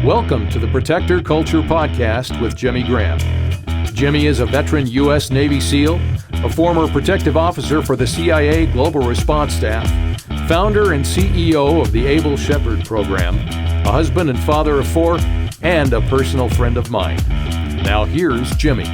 Welcome to the Protector Culture Podcast with Jimmy Graham. Jimmy is a veteran U.S. Navy SEAL, a former protective officer for the CIA Global Response Staff, founder and CEO of the Abel Shepherd Program, a husband and father of four, and a personal friend of mine. Now here's Jimmy.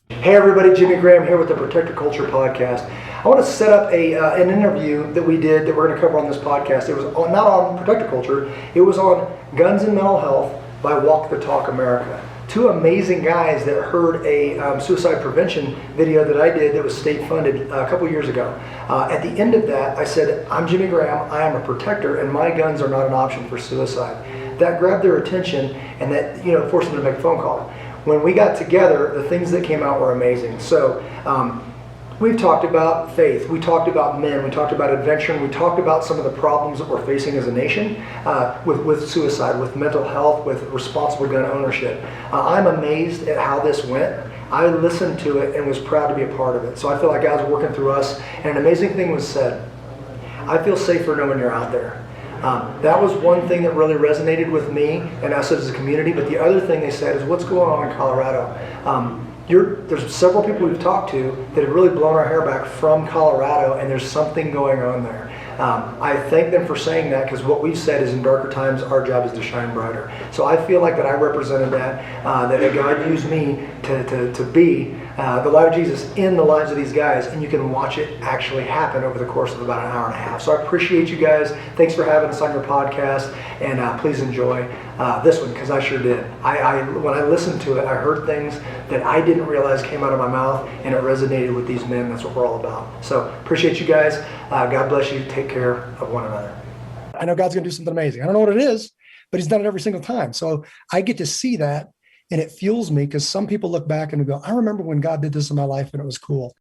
Hey everybody, Jimmy Graham here with the Protector Culture Podcast. I want to set up an interview that we did that we're going to cover on this podcast. It was not on Protector Culture, it was on Guns and Mental Health by Walk the Talk America. Two amazing guys that heard a suicide prevention video that I did that was state funded a couple years ago. At the end of that, I said, I'm Jimmy Graham, I am a protector, and my guns are not an option for suicide. That grabbed their attention and that forced them to make a phone call. When we got together, the things that came out were amazing. So we've talked about faith, we talked about men, we talked about adventure, and we talked about some of the problems that we're facing as a nation with suicide, with mental health, with responsible gun ownership. I'm amazed at how this went. I listened to it and was proud to be a part of it. So I feel like God's working through us, and an amazing thing was said. I feel safer knowing you're out there. That was one thing that really resonated with me and us as a community, but the other thing they said is what's going on in Colorado. There's several people we've talked to that have really blown our hair back from Colorado, and there's something going on there. I thank them for saying that, because what we've said is in darker times, our job is to shine brighter. So I feel like that I represented that God used me to be the light of Jesus in the lives of these guys, and you can watch it actually happen over the course of about an hour and a half. So I appreciate you guys. Thanks for having us on your podcast, and please enjoy this one, because I sure did. When I listened to it, I heard things that I didn't realize came out of my mouth, and it resonated with these men. That's what we're all about. So appreciate you guys. God bless you. Take care of one another. I know God's going to do something amazing. I don't know what it is, but he's done it every single time. So I get to see that, and it fuels me, because some people look back and go, I remember when God did this in my life and it was cool.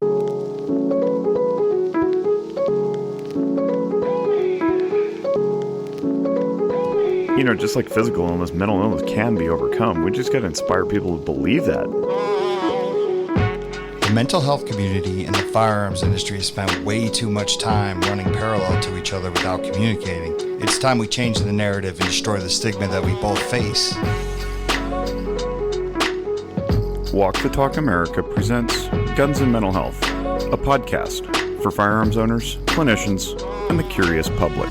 Just like physical illness, mental illness can be overcome. We just got to inspire people to believe that. The mental health community and the firearms industry spend way too much time running parallel to each other without communicating. It's time we change the narrative and destroy the stigma that we both face. Walk the Talk America presents Guns and Mental Health, a podcast for firearms owners, clinicians, and the curious public.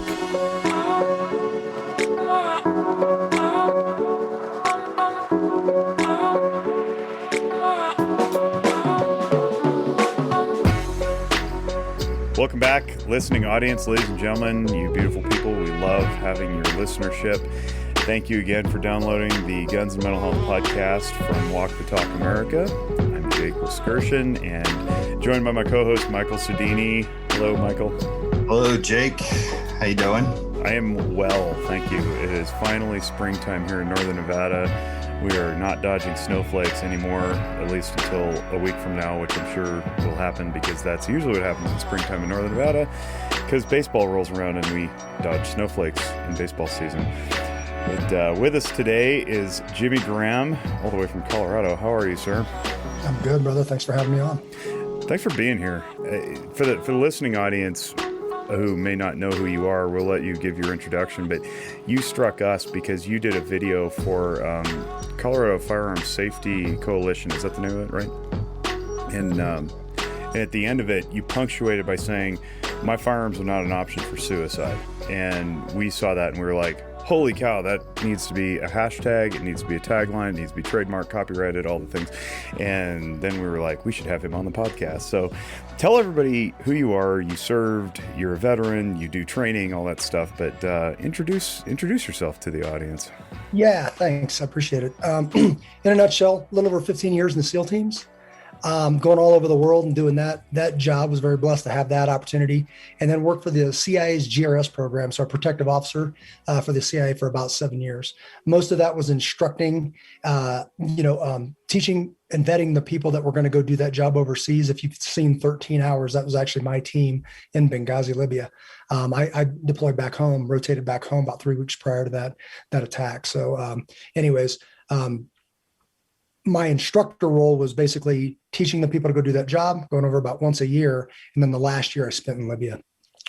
Welcome back, listening audience, ladies and gentlemen, you beautiful people. We love having your listenership. Thank you again for downloading the Guns and Mental Health podcast from Walk the Talk America. I'm Jake Wiskerson, and joined by my co-host, Michael Sudini. Hello, Michael. Hello, Jake. How you doing? I am well, thank you. It is finally springtime here in Northern Nevada. We are not dodging snowflakes anymore, at least until a week from now, which I'm sure will happen, because that's usually what happens in springtime in Northern Nevada, because baseball rolls around and we dodge snowflakes in baseball season. But with us today is Jimmy Graham, all the way from Colorado. How are you, sir? I'm good, brother. Thanks for having me on. Thanks for being here. For the listening audience who may not know who you are, we'll let you give your introduction, but you struck us because you did a video for Colorado Firearms Safety Coalition. Is that the name of it, right? And at the end of it, you punctuated by saying, my firearms are not an option for suicide. And we saw that and we were like, holy cow, that needs to be a hashtag, it needs to be a tagline, it needs to be trademarked, copyrighted, all the things. And then we were like, we should have him on the podcast. So tell everybody who you are. You served, you're a veteran, you do training, all that stuff, but introduce yourself to the audience. Yeah, thanks. I appreciate it. In a nutshell, a little over 15 years in the SEAL teams. Going all over the world and doing that job. Was very blessed to have that opportunity, and then worked for the CIA's GRS program. So a protective officer for the CIA for about 7 years. Most of that was instructing, teaching and vetting the people that were going to go do that job overseas. If you've seen 13 Hours, that was actually my team in Benghazi, Libya. I deployed back home, rotated back home about 3 weeks prior to that attack. So my instructor role was basically teaching the people to go do that job, going over about once a year. And then the last year I spent in Libya.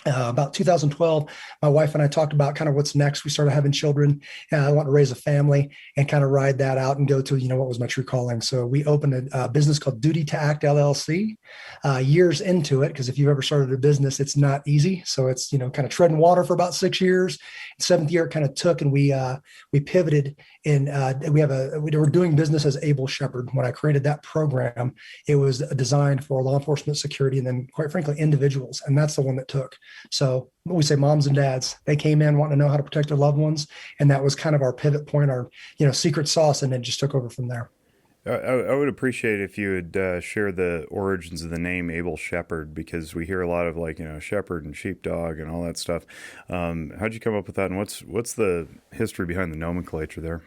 About 2012, my wife and I talked about kind of what's next. We started having children. I want to raise a family and kind of ride that out and go to, what was my true calling. So we opened a business called Duty to Act LLC years into it. Because if you've ever started a business, it's not easy. So it's, kind of treading water for about 6 years. Seventh year it kind of took, and we pivoted in, we were doing business as Abel Shepherd. When I created that program, it was designed for law enforcement, security, and then quite frankly, individuals. And that's the one that took. So we say moms and dads, they came in wanting to know how to protect their loved ones. And that was kind of our pivot point, our, secret sauce, and then just took over from there. I would appreciate if you would share the origins of the name Abel Shepherd, because we hear a lot of shepherd and sheepdog and all that stuff. How'd you come up with that? And what's the history behind the nomenclature there?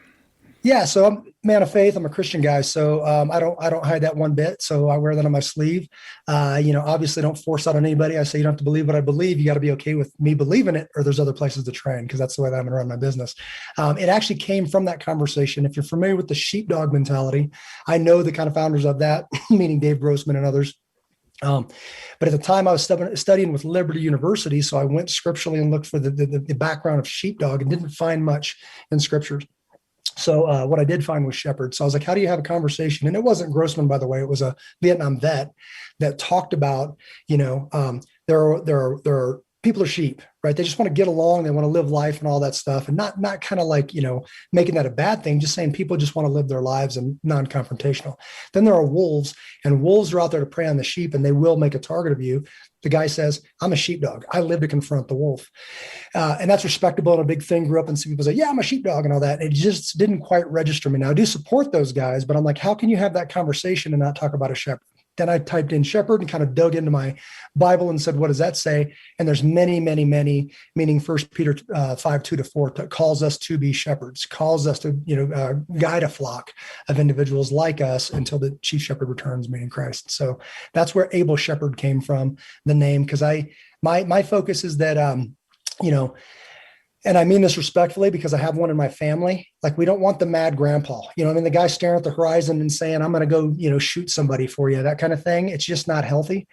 Yeah, so I'm a man of faith. I'm a Christian guy, so I don't hide that one bit. So I wear that on my sleeve. Obviously, don't force that on anybody. I say you don't have to believe what I believe. You got to be okay with me believing it, or there's other places to train, because that's the way that I'm going to run my business. It actually came from that conversation. If you're familiar with the sheepdog mentality, I know the kind of founders of that, meaning Dave Grossman and others. But at the time I was studying with Liberty University, so I went scripturally and looked for the background of sheepdog and didn't find much in scriptures. So what I did find was shepherd. So I was like, how do you have a conversation? And it wasn't Grossman, by the way. It was a Vietnam vet that talked about, there are people are sheep, right? They just want to get along. They want to live life and all that stuff. And not kind of like, making that a bad thing, just saying people just want to live their lives and non-confrontational. Then there are wolves, and wolves are out there to prey on the sheep, and they will make a target of you. The guy says, I'm a sheepdog. I live to confront the wolf. And that's respectable and a big thing. Grew up and see people say, yeah, I'm a sheepdog and all that. It just didn't quite register me. Now I do support those guys, but I'm like, how can you have that conversation and not talk about a shepherd? Then I typed in shepherd and kind of dug into my Bible and said, what does that say? And there's many, meaning 1 Peter 5:2-4 that calls us to be shepherds, calls us to, guide a flock of individuals like us until the chief shepherd returns, meaning Christ. So that's where Abel Shepherd came from, the name, because my focus is that, and I mean this respectfully because I have one in my family. Like, we don't want the mad grandpa, the guy staring at the horizon and saying, I'm going to go, shoot somebody for you, that kind of thing. It's just not healthy.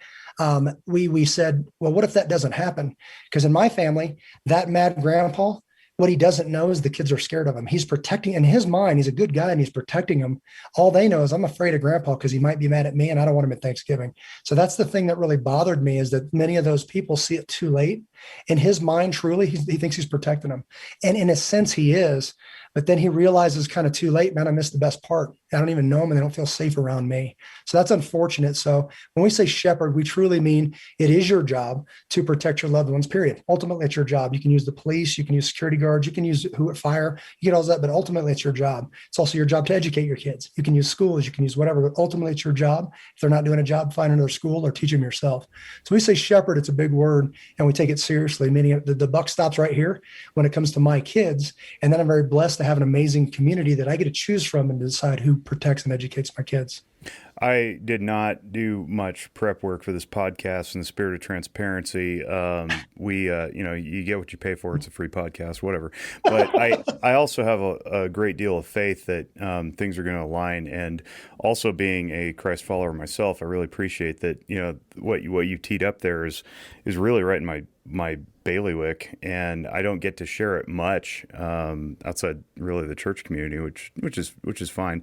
We said, well, what if that doesn't happen? Because in my family, that mad grandpa, what he doesn't know is the kids are scared of him. He's protecting, in his mind, he's a good guy and he's protecting them. All they know is I'm afraid of grandpa because he might be mad at me and I don't want him at Thanksgiving. So that's the thing that really bothered me, is that many of those people see it too late. In his mind, truly, he thinks he's protecting them. And in a sense, he is. But then he realizes kind of too late, man, I missed the best part. I don't even know them and they don't feel safe around me. So that's unfortunate. So when we say shepherd, we truly mean it is your job to protect your loved ones, period. Ultimately, it's your job. You can use the police, you can use security guards, you can use fire, you get all that, but ultimately it's your job. It's also your job to educate your kids. You can use schools, you can use whatever, but ultimately it's your job. If they're not doing a job, find another school or teach them yourself. So we say shepherd, it's a big word, and we take it seriously, meaning the buck stops right here when it comes to my kids. And then I'm very blessed to have an amazing community that I get to choose from and decide who protects and educates my kids. I did not do much prep work for this podcast in the spirit of transparency. You get what you pay for. It's a free podcast, whatever. But I also have a great deal of faith that things are going to align. And also being a Christ follower myself, I really appreciate that, what you teed up there is really right in my bailiwick, and I don't get to share it much outside really the church community, which is fine.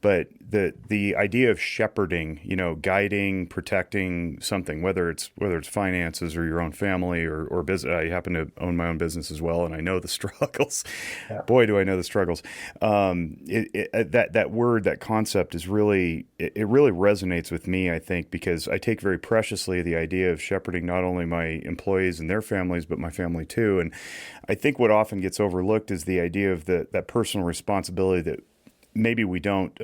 But the idea of shepherding, guiding, protecting something, whether it's finances or your own family or business. I happen to own my own business as well, and I know the struggles. Yeah. Boy, do I know the struggles. That word, that concept is really resonates with me, I think, because I take very preciously the idea of shepherding not only my employees and their families, but my family too. And I think what often gets overlooked is the idea of that personal responsibility that maybe we don't.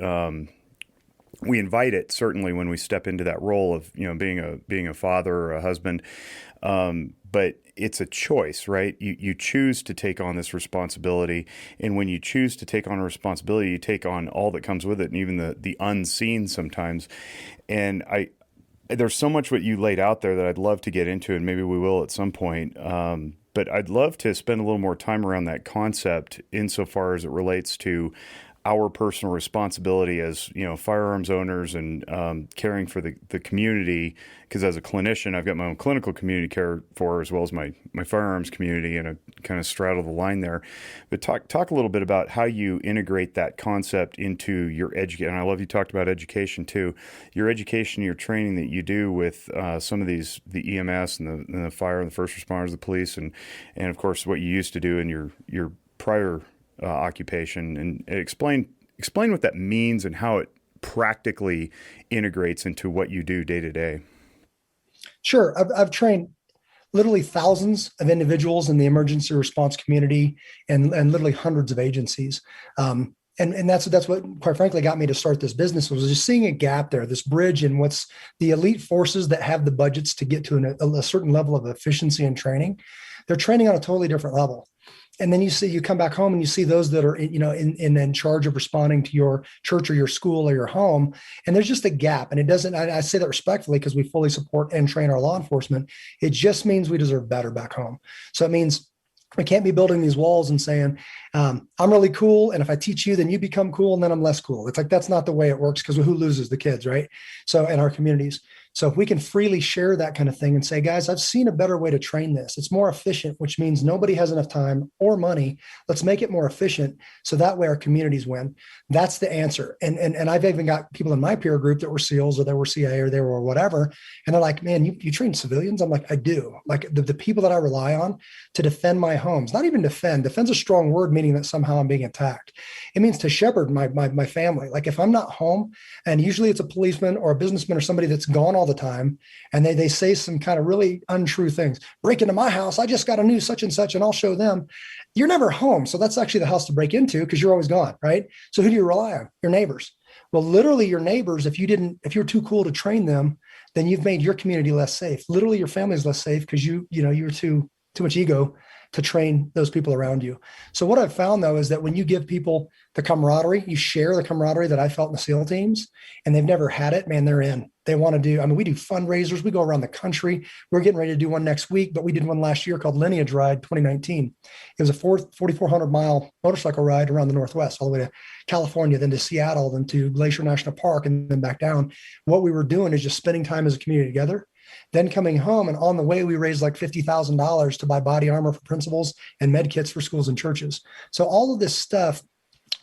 We invite it certainly when we step into that role of being a father or a husband, but it's a choice, right? You choose to take on this responsibility, and when you choose to take on a responsibility, you take on all that comes with it, and even the unseen sometimes. And there's so much what you laid out there that I'd love to get into, and maybe we will at some point. But I'd love to spend a little more time around that concept insofar as it relates to our personal responsibility as, firearms owners and caring for the community. Because as a clinician, I've got my own clinical community care for, as well as my firearms community, and I kind of straddle the line there. But talk a little bit about how you integrate that concept into your education. And I love you talked about education too. Your education, your training that you do with some of the EMS and the fire and the first responders, the police, and of course what you used to do in your prior occupation, and explain what that means and how it practically integrates into what you do day to day. Sure. I've trained literally thousands of individuals in the emergency response community and literally hundreds of agencies. And that's what, quite frankly, got me to start this business, was just seeing a gap there, this bridge in what's the elite forces that have the budgets to get to a certain level of efficiency and training. They're training on a totally different level. And then you come back home and you see those that are, in charge of responding to your church or your school or your home. And there's just a gap. And it doesn't, I say that respectfully because we fully support and train our law enforcement. It just means we deserve better back home. So it means we can't be building these walls and saying, I'm really cool, and if I teach you, then you become cool, and then I'm less cool. It's like, that's not the way it works, because who loses? The kids, right? So in our communities. So if we can freely share that kind of thing and say, guys, I've seen a better way to train this. It's more efficient, which means nobody has enough time or money. Let's make it more efficient, so that way our communities win. That's the answer. And I've even got people in my peer group that were SEALs or they were CIA or they were whatever. And they're like, man, you train civilians? I'm like, I do. Like the people that I rely on to defend my homes, not even defend. Defend's a strong word, meaning that somehow I'm being attacked. It means to shepherd my family. Like if I'm not home, and usually it's a policeman or a businessman or somebody that's gone all the time, and they say some kind of really untrue things. Break into my house. I just got a new such and such, and I'll show them. You're never home. So that's actually the house to break into, because you're always gone, right? So who do you rely on? Your neighbors. Well, literally your neighbors, if you're too cool to train them, then you've made your community less safe. Literally your family's less safe because you're too much ego to train those people around you. So what I've found, though, is that when you give people the camaraderie, you share the camaraderie that I felt in the SEAL teams, and they've never had it, man, they're in. They want to do, we do fundraisers. We go around the country. We're getting ready to do one next week, but we did one last year called Lineage Ride 2019. It was a 4,400 mile motorcycle ride around the Northwest, all the way to California, then to Seattle, then to Glacier National Park, and then back down. What we were doing is just spending time as a community together, then coming home. And on the way, we raised like $50,000 to buy body armor for principals and med kits for schools and churches. So all of this stuff,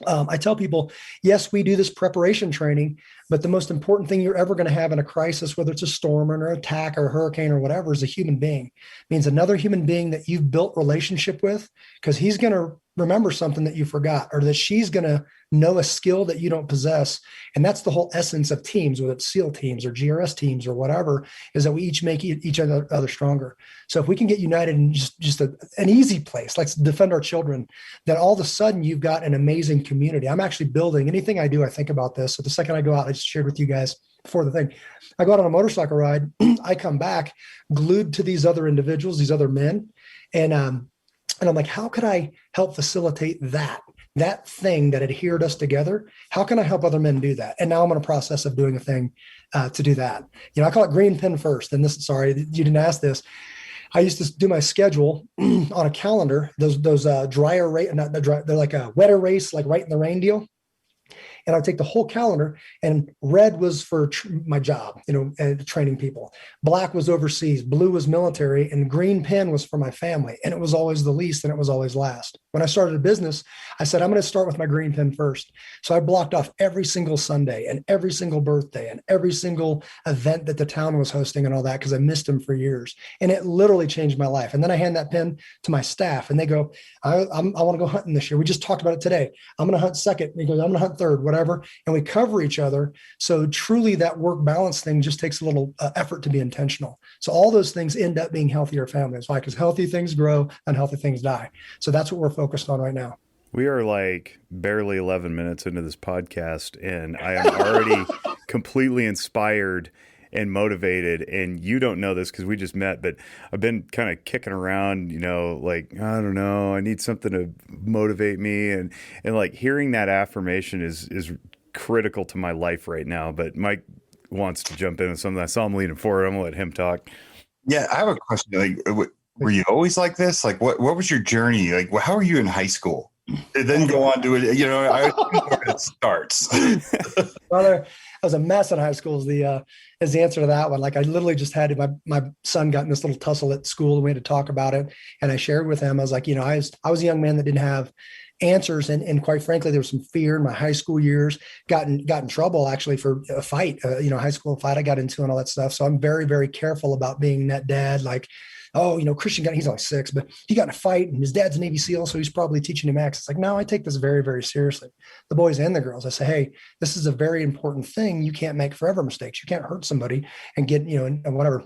I tell people, yes, we do this preparation training, but the most important thing you're ever going to have in a crisis, whether it's a storm or an attack or a hurricane or whatever, is a human being. It means another human being that you've built relationship with, because he's going to remember something that you forgot, or that she's going to know a skill that you don't possess. And that's the whole essence of teams, whether it's SEAL teams or GRS teams or whatever, is that we each make each other stronger. So if we can get united in just an easy place, like defend our children, then all of a sudden you've got an amazing community. I'm actually building anything I do. I think about this. So the second I go out, I just shared with you guys before the thing, I go out on a motorcycle ride. I come back glued to these other individuals, these other men. And I'm like, how could I help facilitate that thing that adhered us together? How can I help other men do that? And now I'm in a process of doing a thing to do that. I call it green pen first. And sorry, you didn't ask this. I used to do my schedule on a calendar, those dry erase, they're like a wet erase, like writing the rain deal. And I would take the whole calendar, and red was for my job, training people. Black was overseas, blue was military, and green pen was for my family. And it was always the least, and it was always last. When I started a business, I said, I'm going to start with my green pen first. So I blocked off every single Sunday and every single birthday and every single event that the town was hosting and all that, because I missed them for years. And it literally changed my life. And then I hand that pen to my staff, and they go, I want to go hunting this year. We just talked about it today. I'm going to hunt second. And he goes, I'm going to hunt third, whatever. And we cover each other. So truly that work balance thing just takes a little effort to be intentional. So all those things end up being healthier families. Why? Because healthy things grow, unhealthy things die. So that's what we're focused on right now. We are like barely 11 minutes into this podcast, and I am already completely inspired and motivated. And you don't know this because we just met, but I've been kind of kicking around, like, I don't know, I need something to motivate me. And like hearing that affirmation is critical to my life right now. But Mike wants to jump in on something. I saw him leaning forward. I'm gonna let him talk. Yeah, I have a question. Like, were you always like this? Like, what was your journey? Like, how were you in high school? It then go on to it. I where it starts. Brother, I was a mess in high school is the answer to that one. Like I literally just had my son got in this little tussle at school and we had to talk about it. And I shared with him, I was like, I was a young man that didn't have answers. And quite frankly, there was some fear in my high school years, got in trouble actually for a fight, high school fight I got into and all that stuff. So I'm very, very careful about being that dad. Like, Christian he's only 6, but he got in a fight and his dad's a Navy SEAL. So he's probably teaching him X. It's like, no, I take this very, very seriously. The boys and the girls, I say, hey, this is a very important thing. You can't make forever mistakes. You can't hurt somebody and get, and whatever,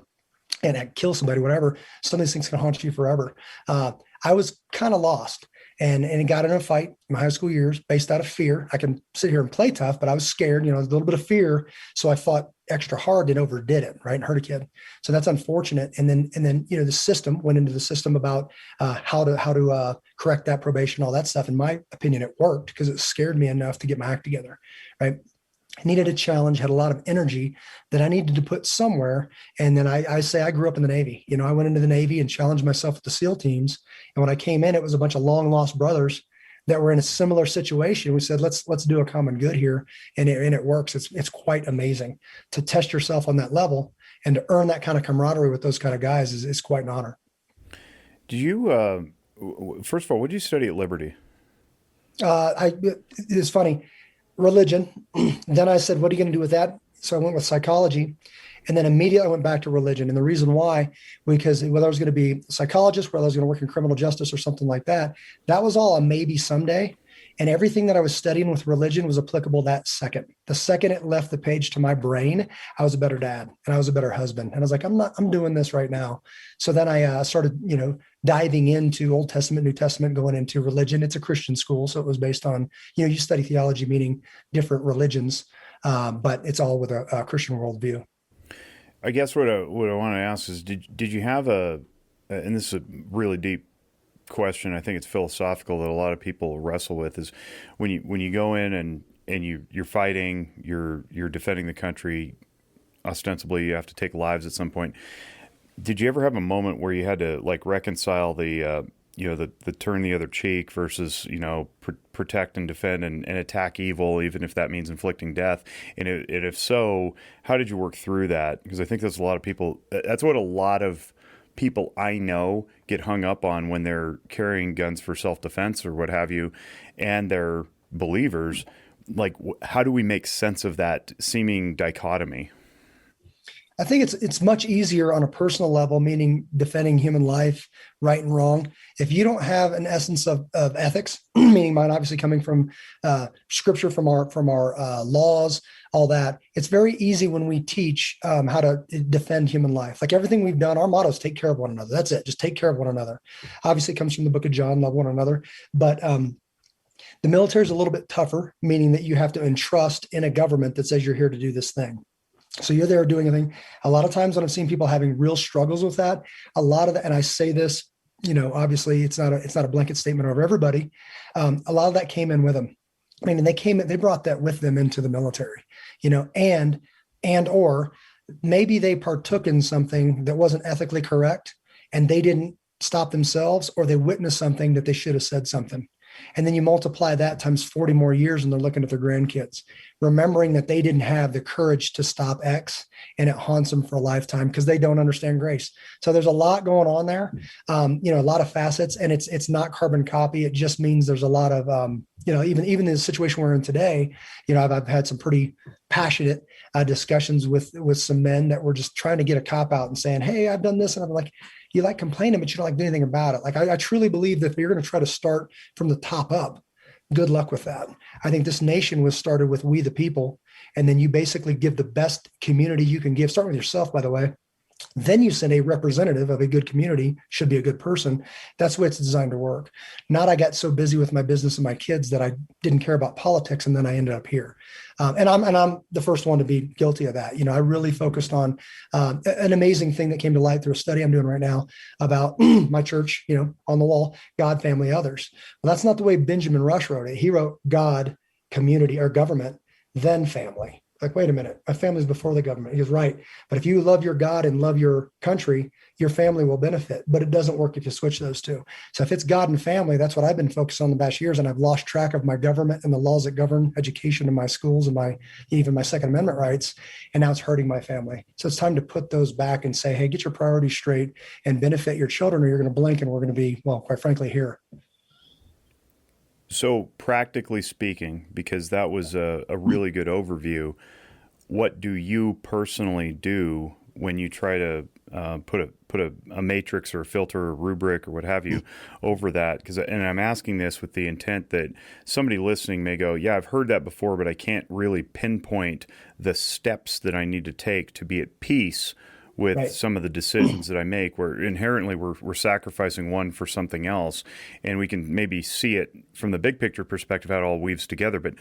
and kill somebody, whatever. Some of these things can haunt you forever. I was kind of lost. And got in a fight in my high school years based out of fear. I can sit here and play tough, but I was scared, a little bit of fear. So I fought extra hard and overdid it, right? And hurt a kid. So that's unfortunate. And then, the system went into the system about how to correct that probation, all that stuff. In my opinion, it worked because it scared me enough to get my act together, right? I needed a challenge, had a lot of energy that I needed to put somewhere. And then I say I grew up in the Navy. I went into the Navy and challenged myself with the SEAL teams. And when I came in, it was a bunch of long lost brothers that were in a similar situation. We said, let's do a common good here. And it works. It's quite amazing to test yourself on that level and to earn that kind of camaraderie with those kind of guys is quite an honor. Do you, first of all, what did you study at Liberty? It's funny. Religion. Then I said, what are you going to do with that? So I went with psychology. And then immediately I went back to religion. And the reason why, because whether I was going to be a psychologist, whether I was going to work in criminal justice or something like that, that was all a maybe someday. And everything that I was studying with religion was applicable that second. The second it left the page to my brain, I was a better dad and I was a better husband. And I was like, I'm doing this right now. So then I started, diving into Old Testament, New Testament, going into religion. It's a Christian school. So it was based on, you study theology, meaning different religions, but it's all with a Christian worldview. I guess what I want to ask is, did you have and this is a really deep question, I think it's philosophical, that a lot of people wrestle with, is when you go in and you're fighting, you're defending the country, ostensibly you have to take lives at some point. Did you ever have a moment where you had to reconcile the turn the other cheek versus protect and defend and attack evil, even if that means inflicting death? And if so, how did you work through that? Because I think that's what a lot of people I know get hung up on when they're carrying guns for self-defense or what have you, and they're believers. How do we make sense of that seeming dichotomy? I think it's much easier on a personal level, meaning defending human life, right and wrong. If you don't have an essence of ethics, meaning mine obviously coming from scripture, from our laws, all that, it's very easy when we teach how to defend human life. Like everything we've done, our motto is take care of one another. That's it. Just take care of one another. Obviously it comes from the book of John, love one another. But the military is a little bit tougher, meaning that you have to entrust in a government that says you're here to do this thing. So you're there doing a thing. A lot of times when I've seen people having real struggles with that, a lot of that, and I say this, obviously it's not a blanket statement over everybody. A lot of that came in with them. I mean, they brought that with them into the military, and or maybe they partook in something that wasn't ethically correct and they didn't stop themselves, or they witnessed something that they should have said something. And then you multiply that times 40 more years and they're looking at their grandkids, remembering that they didn't have the courage to stop X, and it haunts them for a lifetime because they don't understand grace. So there's a lot going on there, a lot of facets, and it's not carbon copy. It just means there's a lot of, even in the situation we're in today, I've had some pretty passionate discussions with some men that were just trying to get a cop out and saying, hey, I've done this. And I'm like, you like complaining, but you don't like doing anything about it. Like I truly believe that if you're going to try to start from the top up, good luck with that. I think this nation was started with we the people, and then you basically give the best community you can give. Start with yourself, by the way. Then you send a representative of a good community, should be a good person. That's the way it's designed to work. Not I got so busy with my business and my kids that I didn't care about politics, and then I ended up here. And I'm the first one to be guilty of that. I really focused on an amazing thing that came to light through a study I'm doing right now about my church, on the wall, God, family, others. Well, that's not the way Benjamin Rush wrote it. He wrote God, community, or government, then family. Like, wait a minute, my family's before the government. He goes, right. But if you love your God and love your country, your family will benefit. But it doesn't work if you switch those two. So if it's God and family, that's what I've been focused on the past years. And I've lost track of my government and the laws that govern education in my schools and even my Second Amendment rights. And now it's hurting my family. So it's time to put those back and say, hey, get your priorities straight and benefit your children, or you're going to blink and we're going to be, well, quite frankly, here. So practically speaking, because that was a really good overview, what do you personally do when you try to put a matrix or a filter or rubric or what have you over that? And I'm asking this with the intent that somebody listening may go, yeah, I've heard that before, but I can't really pinpoint the steps that I need to take to be at peace with some of the decisions that I make, where inherently we're sacrificing one for something else. And we can maybe see it from the big picture perspective, how it all weaves together. But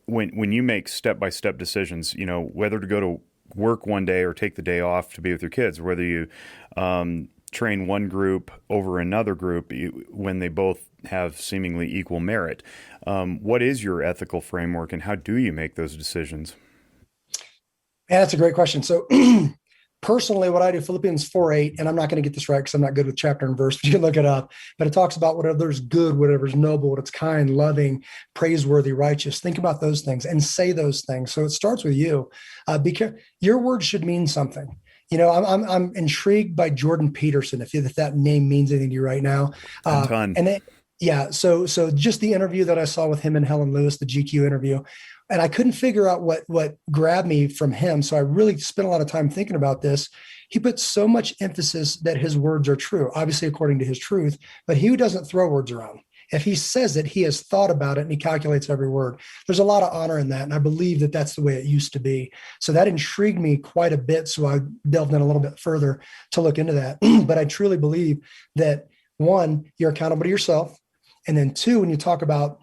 when you make step-by-step decisions, whether to go to work one day or take the day off to be with your kids, whether you train one group over another group when they both have seemingly equal merit, what is your ethical framework and how do you make those decisions? Yeah, that's a great question. So personally, what I do, Philippians 4:8, and I'm not going to get this right because I'm not good with chapter and verse, but you can look it up. But it talks about whatever's good, whatever's noble, what's kind, loving, praiseworthy, righteous. Think about those things and say those things. So it starts with you. Because your words should mean something. I'm intrigued by Jordan Peterson, if that name means anything to you right now. So just the interview that I saw with him and Helen Lewis, the GQ interview, and I couldn't figure out what grabbed me from him. So I really spent a lot of time thinking about this. He put so much emphasis that his words are true, obviously according to his truth, but he doesn't throw words around. If he says it, he has thought about it and he calculates every word. There's a lot of honor in that. And I believe that that's the way it used to be. So that intrigued me quite a bit. So I delved in a little bit further to look into that. But I truly believe that, one, you're accountable to yourself. And then two, when you talk about,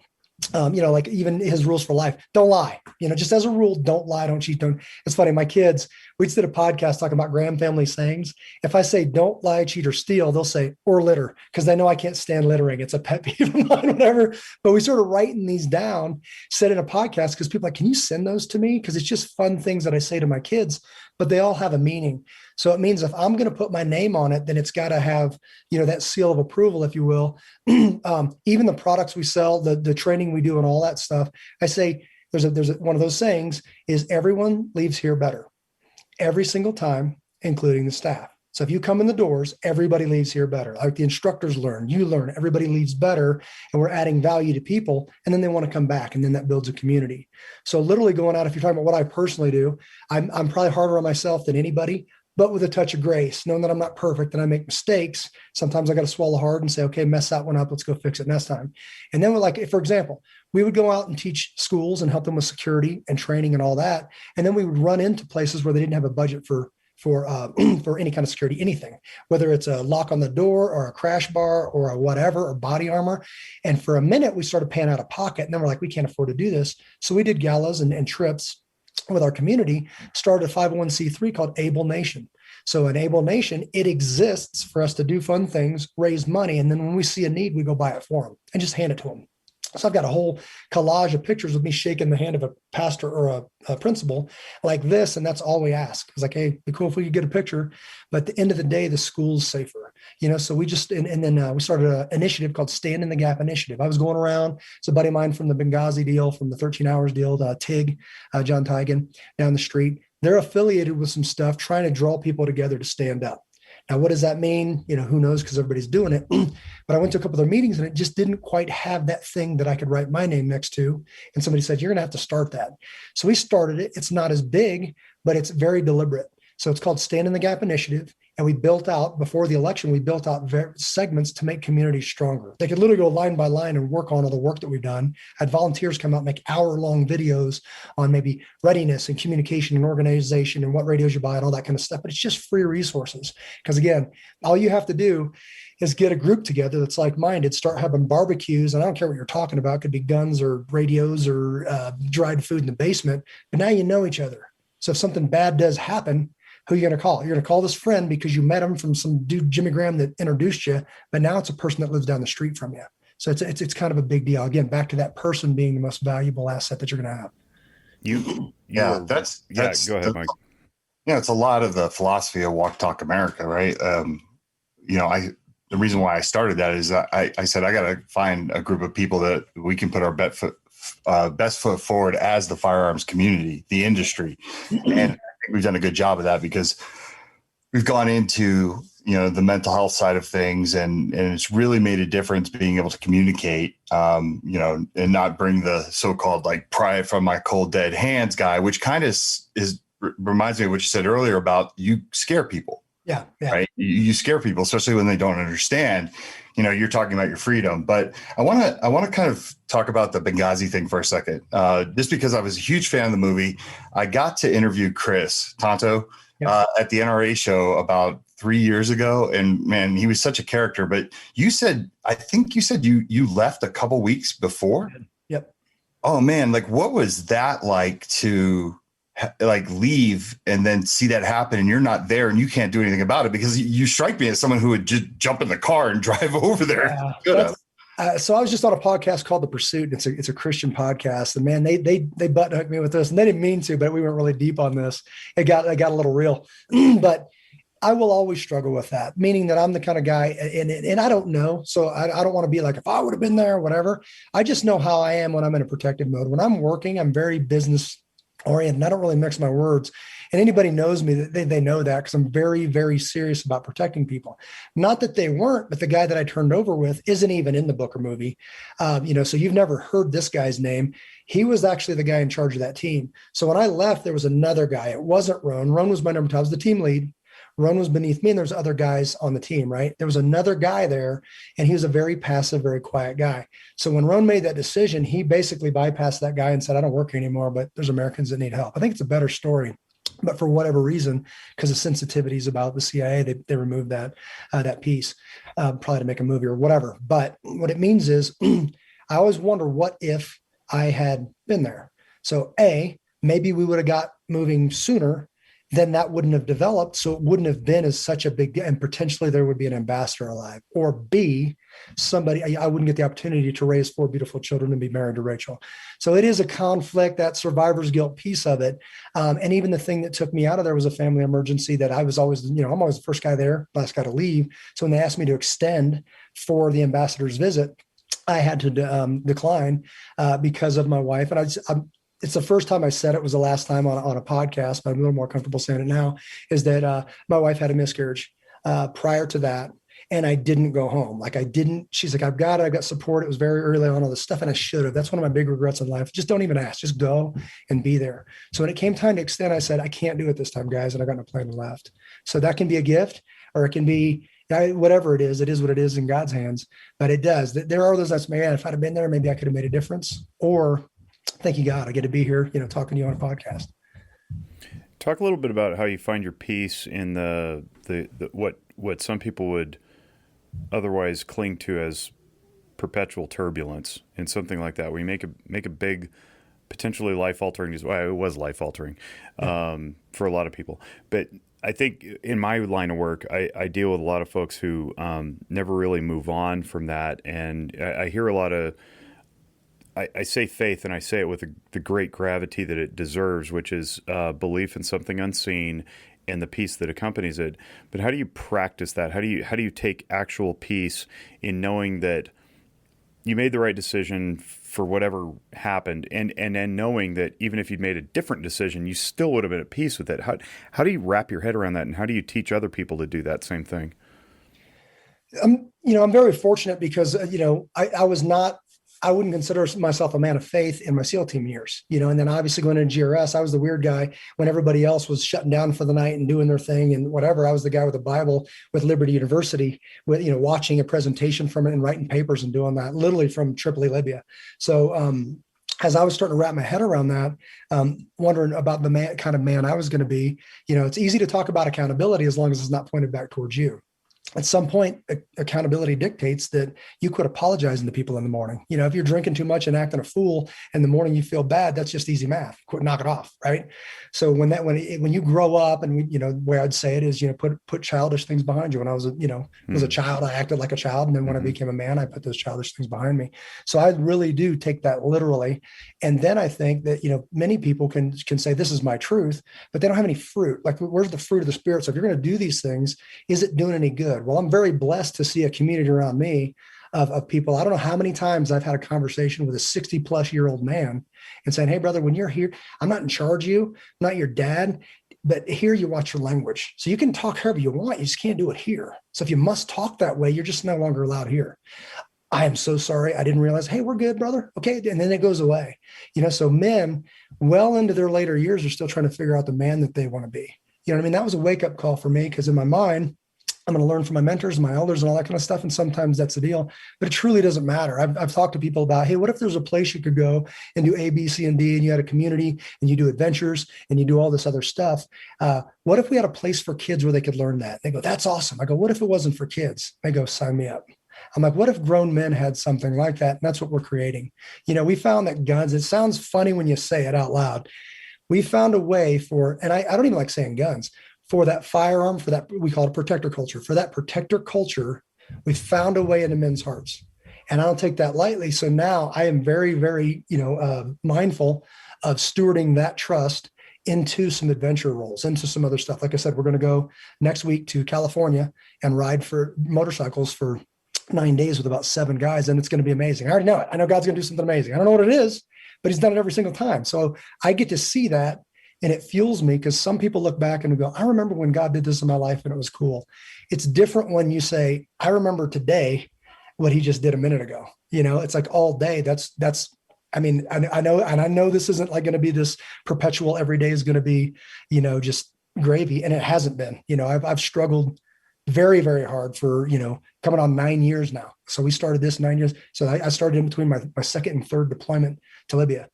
like even his rules for life, don't lie, just as a rule, don't lie, don't cheat. It's funny. My kids, we just did a podcast talking about Graham family sayings. If I say don't lie, cheat, or steal, they'll say, or litter, because they know I can't stand littering. It's a pet peeve of mine, whatever. But we sort of writing these down, said in a podcast, because people are like, can you send those to me? Because it's just fun things that I say to my kids, but they all have a meaning. So it means if I'm going to put my name on it, then it's got to have, that seal of approval, if you will. Even the products we sell, the training we do and all that stuff, I say, there's one of those sayings is everyone leaves here better every single time, including the staff. So if you come in the doors, everybody leaves here better. Like the instructors learn, you learn, everybody leaves better, and we're adding value to people, and then they want to come back, and then that builds a community. So literally going out, if you're talking about what I personally do, I'm probably harder on myself than anybody, but with a touch of grace, knowing that I'm not perfect and I make mistakes. Sometimes I got to swallow hard and say, okay, mess that one up. Let's go fix it next time. And then for example, we would go out and teach schools and help them with security and training and all that. And then we would run into places where they didn't have a budget for any kind of security, anything, whether it's a lock on the door or a crash bar or a whatever, or body armor. And for a minute, we started paying out of pocket. And then we're like, we can't afford to do this. So we did galas and trips with our community, started a 501c3 called Abel Nation. So an Abel Nation, it exists for us to do fun things, raise money. And then when we see a need, we go buy it for them and just hand it to them. So I've got a whole collage of pictures of me shaking the hand of a pastor or a principal like this. And that's all we ask. It's like, hey, it'd be cool if we could get a picture. But at the end of the day, the school's safer. So we just, and then we started an initiative called Stand in the Gap Initiative. I was going around. It's a buddy of mine from the Benghazi deal, from the 13 Hours deal, Tig, John Tigan, down the street. They're affiliated with some stuff, trying to draw people together to stand up. Now, what does that mean? Who knows, because everybody's doing it. But I went to a couple of their meetings and it just didn't quite have that thing that I could write my name next to. And somebody said, you're going to have to start that. So we started it. It's not as big, but it's very deliberate. So it's called Stand in the Gap Initiative. And we built out, before the election, we built out segments to make communities stronger. They could literally go line by line and work on all the work that we've done. I had volunteers come out and make hour-long videos on maybe readiness and communication and organization and what radios you buy and all that kind of stuff. But it's just free resources. Because again, all you have to do is get a group together that's like-minded, start having barbecues. And I don't care what you're talking about. It could be guns or radios or dried food in the basement. But now you know each other. So if something bad does happen, who are you going to call? You're going to call this friend because you met him from some dude, Jimmy Graham, that introduced you, but now it's a person that lives down the street from you. So it's kind of a big deal. Again, back to that person being the most valuable asset that you're going to have. You Yeah, are, that's go ahead, Mike. it's a lot of the philosophy of Walk Talk America, right? The reason why I started that is I said I got to find a group of people that we can put our best foot forward as the firearms community, the industry, and I think we've done a good job of that because we've gone into the mental health side of things, and it's really made a difference being able to communicate, and not bring the so-called like pry it from my cold dead hands guy, which kind of reminds me of what you said earlier about you scare people. Yeah. Right. You scare people, especially when they don't understand. You're talking about your freedom, but I want to kind of talk about the Benghazi thing for a second. Just because I was a huge fan of the movie, I got to interview Chris Tonto at the NRA show about 3 years ago, and man, he was such a character. But I think you said you left a couple weeks before. Yep. Oh man, like what was that like to like leave and then see that happen, and you're not there and you can't do anything about it, because you strike me as someone who would just jump in the car and drive over there. So I was just on a podcast called The Pursuit. It's a Christian podcast, and man, they button hooked me with this, and they didn't mean to, but we went really deep on this. It got a little real, but I will always struggle with that, meaning that I'm the kind of guy, and I don't know. So I don't want to be like, if I would have been there or whatever. I just know how I am when I'm in a protective mode. When I'm working, I'm very business oriented, and I don't really mix my words. And anybody knows me, that they know that, because I'm very, very serious about protecting people. Not that they weren't, but the guy that I turned over with isn't even in the book or movie. So you've never heard this guy's name. He was actually the guy in charge of that team. So when I left, there was another guy. It wasn't Roan. Roan was my number 2. I was the team lead. Roan was beneath me, and there's other guys on the team, right? There was another guy there, and he was a very passive, very quiet guy. So when Roan made that decision, he basically bypassed that guy and said, I don't work here anymore, but there's Americans that need help. I think it's a better story. But for whatever reason, because of sensitivities about the CIA, they removed that piece, probably to make a movie or whatever. But what it means is I always wonder, what if I had been there? So maybe we would have got moving sooner, then that wouldn't have developed. So it wouldn't have been as such a big, and potentially there would be an ambassador alive. Or B, I wouldn't get the opportunity to raise 4 beautiful children and be married to Rachel. So it is a conflict, that survivor's guilt piece of it. And even the thing that took me out of there was a family emergency that I was always, I'm always the first guy there, last guy to leave. So when they asked me to extend for the ambassador's visit, I had to decline because of my wife. And it's the first time I said it, was the last time on a podcast, but I'm a little more comfortable saying it now, is that my wife had a miscarriage prior to that. And I didn't go home. She's like, I've got support. It was very early on, all this stuff. And I should have. That's one of my big regrets in life. Just don't even ask, just go and be there. So when it came time to extend, I said, I can't do it this time, guys. And I got in a plane and left. So that can be a gift, or it can be whatever it is what it is in God's hands. But it does. There are those that's, man, if I'd have been there, maybe I could have made a difference. Or thank you, God, I get to be here, talking to you on a podcast. Talk a little bit about how you find your peace in the what some people would otherwise cling to as perpetual turbulence, and something like that, where you make a big, potentially life-altering, well, it was life-altering for a lot of people. But I think in my line of work, I deal with a lot of folks who never really move on from that. And I hear a lot of, I say faith, and I say it with the great gravity that it deserves, which is belief in something unseen and the peace that accompanies it. But how do you practice that? How do you take actual peace in knowing that you made the right decision for whatever happened, and then knowing that even if you'd made a different decision, you still would have been at peace with it? How do you wrap your head around that, and how do you teach other people to do that same thing? I'm very fortunate because, I wouldn't consider myself a man of faith in my SEAL team years, and then obviously going into GRS, I was the weird guy when everybody else was shutting down for the night and doing their thing and whatever. I was the guy with the Bible with Liberty University, with, watching a presentation from it and writing papers and doing that literally from Tripoli, Libya. So, as I was starting to wrap my head around that, wondering about the kind of man I was going to be, it's easy to talk about accountability as long as it's not pointed back towards you. at some point, accountability dictates that you quit apologizing to people in the morning. If you're drinking too much and acting a fool in the morning, you feel bad. That's just easy math. Knock it off, right? So when you grow up, and the way I'd say it is, put childish things behind you. When I was a child, I acted like a child, and then when I became a man, I put those childish things behind me. So I really do take that literally. And then I think that many people can say this is my truth, but they don't have any fruit. Like, where's the fruit of the Spirit? So if you're going to do these things, is it doing any good? Well, I'm very blessed to see a community around me of people. I don't know how many times I've had a conversation with a 60-plus-year-old man and saying, hey, brother, when you're here, I'm not in charge of you, I'm not your dad, but here you watch your language. So you can talk however you want, you just can't do it here. So if you must talk that way, you're just no longer allowed here. I am so sorry. I didn't realize, hey, we're good, brother. Okay. And then it goes away. So men well into their later years are still trying to figure out the man that they want to be. You know what I mean? That was a wake-up call for me, because in my mind, I'm going to learn from my mentors, my elders, and all that kind of stuff. And sometimes that's the deal, but it truly doesn't matter. I've talked to people about, hey, what if there's a place you could go and do A, B, C, and D, and you had a community and you do adventures and you do all this other stuff. What if we had a place for kids where they could learn that? They go, that's awesome. I go, what if it wasn't for kids? They go, sign me up. I'm like, what if grown men had something like that? And that's what we're creating. We found that guns, it sounds funny when you say it out loud. We found a way for, and I don't even like saying guns, for that firearm, for that, we call it protector culture. For that protector culture, we found a way into men's hearts. And I don't take that lightly. So now I am very, very, mindful of stewarding that trust into some adventure roles, into some other stuff. Like I said, we're going to go next week to California and ride for motorcycles for 9 days with about 7 guys. And it's going to be amazing. I already know it. I know God's going to do something amazing. I don't know what it is, but he's done it every single time. So I get to see that. And it fuels me, because some people look back and go, I remember when God did this in my life and it was cool. It's different when you say, I remember today what he just did a minute ago. It's like all day. I know this isn't like going to be this perpetual, every day is going to be, just gravy. And it hasn't been. I've struggled very, very hard for, coming on 9 years now. So we started this 9 years. So I started in between my second and third deployment to Libya.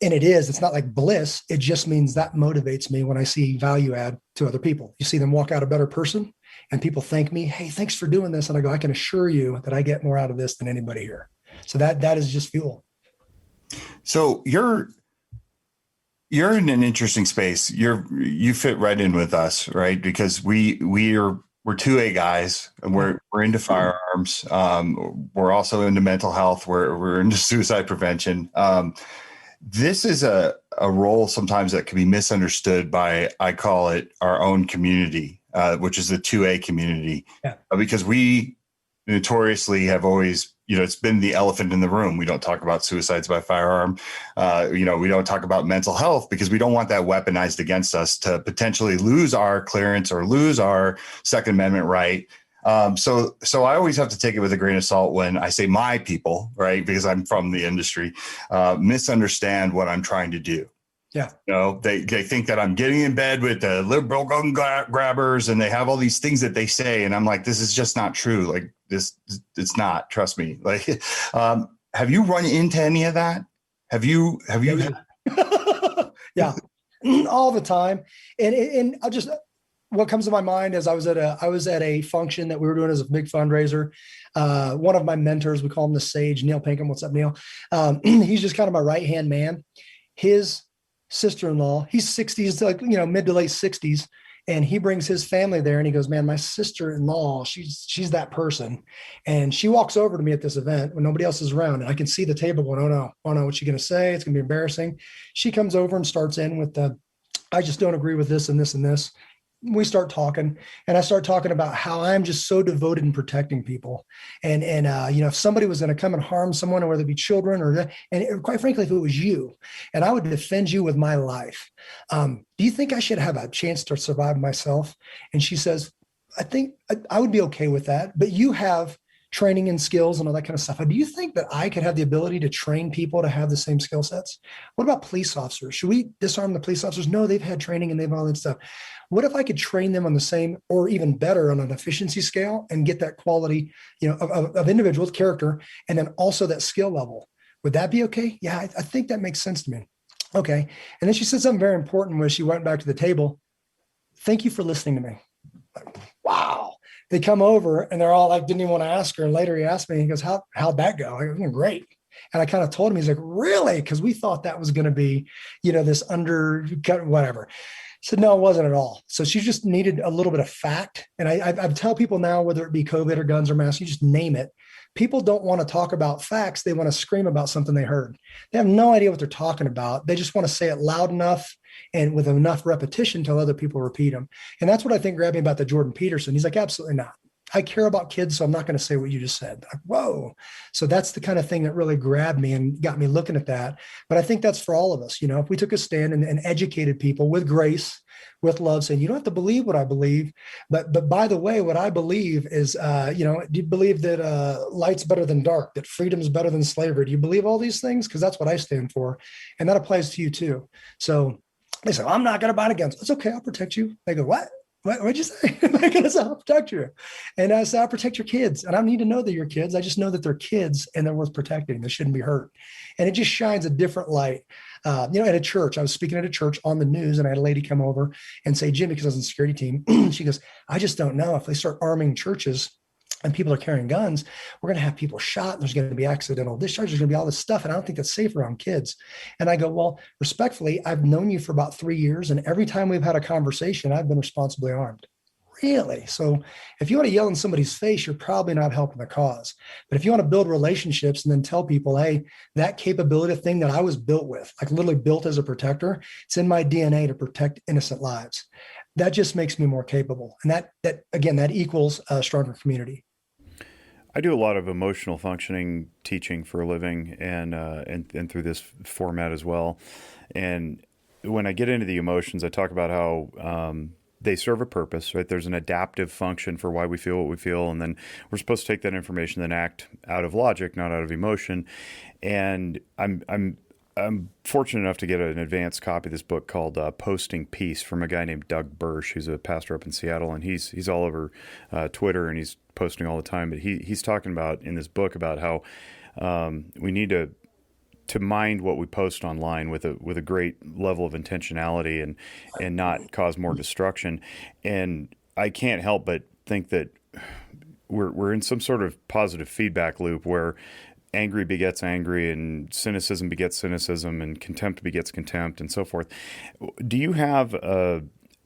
And it's not like bliss. It just means that motivates me when I see value add to other people. You see them walk out a better person, and people thank me, hey, thanks for doing this. And I go, I can assure you that I get more out of this than anybody here. So that is just fuel. So you're in an interesting space. You fit right in with us, right? Because we're 2A guys, and we're into firearms. We're also into mental health. We're into suicide prevention. This is a role sometimes that can be misunderstood by, I call it, our own community, which is the 2A community, because we notoriously have always, it's been the elephant in the room. We don't talk about suicides by firearm. We don't talk about mental health, because we don't want that weaponized against us to potentially lose our clearance or lose our Second Amendment right. So I always have to take it with a grain of salt when I say my people, right? Because I'm from the industry, misunderstand what I'm trying to do. Yeah. They think that I'm getting in bed with the liberal gun grabbers, and they have all these things that they say. And I'm like, this is just not true. Like it's not, trust me. Like, have you run into any of that? Have you? Yeah, all the time. And I'll just, what comes to my mind is I was at a function that we were doing as a big fundraiser. One of my mentors, we call him the Sage, Neil Pinkham. What's up, Neil? He's just kind of my right-hand man. His sister-in-law, he's 60s, like, mid to late 60s. And he brings his family there, and he goes, man, my sister-in-law, she's that person. And she walks over to me at this event when nobody else is around. And I can see the table going, oh no, what's she going to say? It's going to be embarrassing. She comes over and starts in with I just don't agree with this and this and this. We start talking, and I start talking about how I'm just so devoted in protecting people. And if somebody was going to come and harm someone, whether it be children and quite frankly, if it was you, and I would defend you with my life. Do you think I should have a chance to survive myself? And she says, I think I would be okay with that, but you have training and skills and all that kind of stuff. Do you think that I could have the ability to train people to have the same skill sets? What about police officers? Should we disarm the police officers? No, they've had training and they've all that stuff. What if I could train them on the same or even better on an efficiency scale and get that quality, of individual character, and then also that skill level? Would that be okay? Yeah, I think that makes sense to me. Okay. And then she said something very important when she went back to the table. Thank you for listening to me. Like, wow. They come over and they're all like, didn't even want to ask her. And later he asked me, he goes, how'd that go? I go, great. And I kind of told him, he's like, really? Because we thought that was going to be, this undercut, whatever. I said, no, it wasn't at all. So she just needed a little bit of fact. And I tell people now, whether it be COVID or guns or masks, you just name it. People don't want to talk about facts. They want to scream about something they heard. They have no idea what they're talking about. They just want to say it loud enough and with enough repetition until other people repeat them. And that's what I think grabbed me about the Jordan Peterson. He's like, absolutely not. I care about kids, so I'm not going to say what you just said. Like, whoa. So that's the kind of thing that really grabbed me and got me looking at that. But I think that's for all of us. If we took a stand and educated people with grace, with love, saying, you don't have to believe what I believe. But by the way, what I believe is, do you believe that light's better than dark, that freedom's better than slavery? Do you believe all these things? Because that's what I stand for. And that applies to you too. So they say, I'm not going to buy guns. It's okay. I'll protect you. They go, what? What'd you say? I'll protect you. And I said, I'll protect your kids. And I don't need to know that you're kids. I just know that they're kids and they're worth protecting. They shouldn't be hurt. And it just shines a different light. At a church, I was speaking at a church on the news, and I had a lady come over and say, Jimmy, because I was in the security team, she goes, I just don't know if they start arming churches and people are carrying guns, we're going to have people shot. And there's going to be accidental discharge. There's going to be all this stuff. And I don't think that's safe around kids. And I go, well, respectfully, I've known you for about 3 years. And every time we've had a conversation, I've been responsibly armed. Really? So if you want to yell in somebody's face, you're probably not helping the cause. But if you want to build relationships and then tell people, hey, that capability thing that I was built with, like literally built as a protector, it's in my DNA to protect innocent lives. That just makes me more capable. And that equals a stronger community. I do a lot of emotional functioning teaching for a living, and through this format as well. And when I get into the emotions, I talk about how they serve a purpose, right? There's an adaptive function for why we feel what we feel, and then we're supposed to take that information and act out of logic, not out of emotion. And I'm fortunate enough to get an advanced copy of this book called Posting Peace from a guy named Doug Bursch, who's a pastor up in Seattle, and he's all over Twitter, and he's posting all the time. But he's talking about in this book about how we need to mind what we post online with a great level of intentionality and not cause more destruction. And I can't help but think that we're in some sort of positive feedback loop where angry begets angry, and cynicism begets cynicism, and contempt begets contempt, and so forth. Do you have a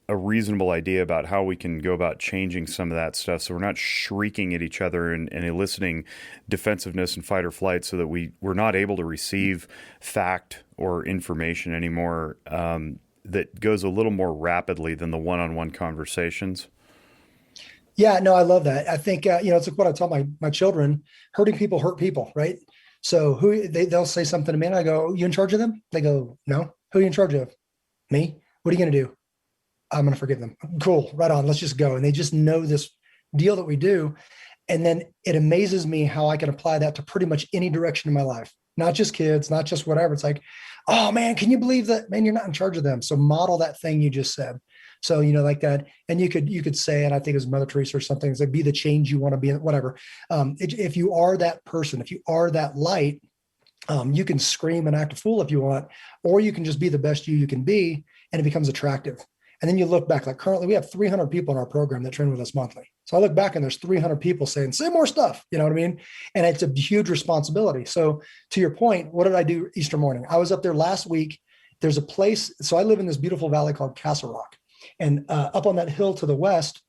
reasonable idea about how we can go about changing some of that stuff so we're not shrieking at each other and eliciting defensiveness and fight or flight, so that we're not able to receive fact or information anymore that goes a little more rapidly than the one-on-one conversations? Yeah, no, I love that. I think, it's like what I tell my children, hurting people hurt people, right? So they'll say something to me and I go, you in charge of them? They go, no. Who are you in charge of? Me. What are you going to do? I'm going to forgive them. Cool. Right on. Let's just go. And they just know this deal that we do. And then it amazes me how I can apply that to pretty much any direction in my life, not just kids, not just whatever. It's like, oh man, can you believe that? Man, you're not in charge of them. So model that thing you just said. So, like that. And you could say, and I think it was Mother Teresa or something, it's like, be the change you want to be, whatever. If you are that person, if you are that light, you can scream and act a fool if you want, or you can just be the best you can be, and it becomes attractive. And then you look back, like currently we have 300 people in our program that train with us monthly. So I look back and there's 300 people saying, say more stuff, you know what I mean? And it's a huge responsibility. So to your point, what did I do Easter morning? I was up there last week. There's a place. So I live in this beautiful valley called Castle Rock. And up on that hill to the west,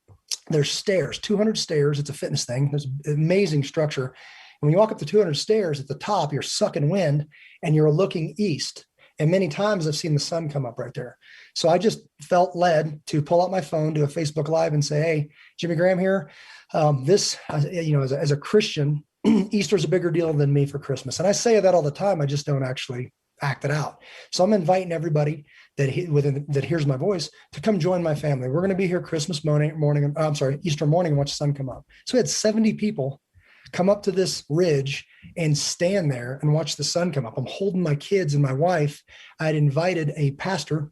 there's stairs, 200 stairs. It's a fitness thing. There's an amazing structure. And when you walk up the 200 stairs at the top, you're sucking wind and you're looking east. And many times I've seen the sun come up right there. So I just felt led to pull out my phone, do a Facebook Live and say, hey, Jimmy Graham here. As a Christian, Easter's a bigger deal than me for Christmas. And I say that all the time. I just don't actually act it out. So I'm inviting everybody that hears my voice to come join my family. We're going to be here Easter morning and watch the sun come up. So we had 70 people come up to this ridge and stand there and watch the sun come up. I'm holding my kids and my wife. I had invited a pastor,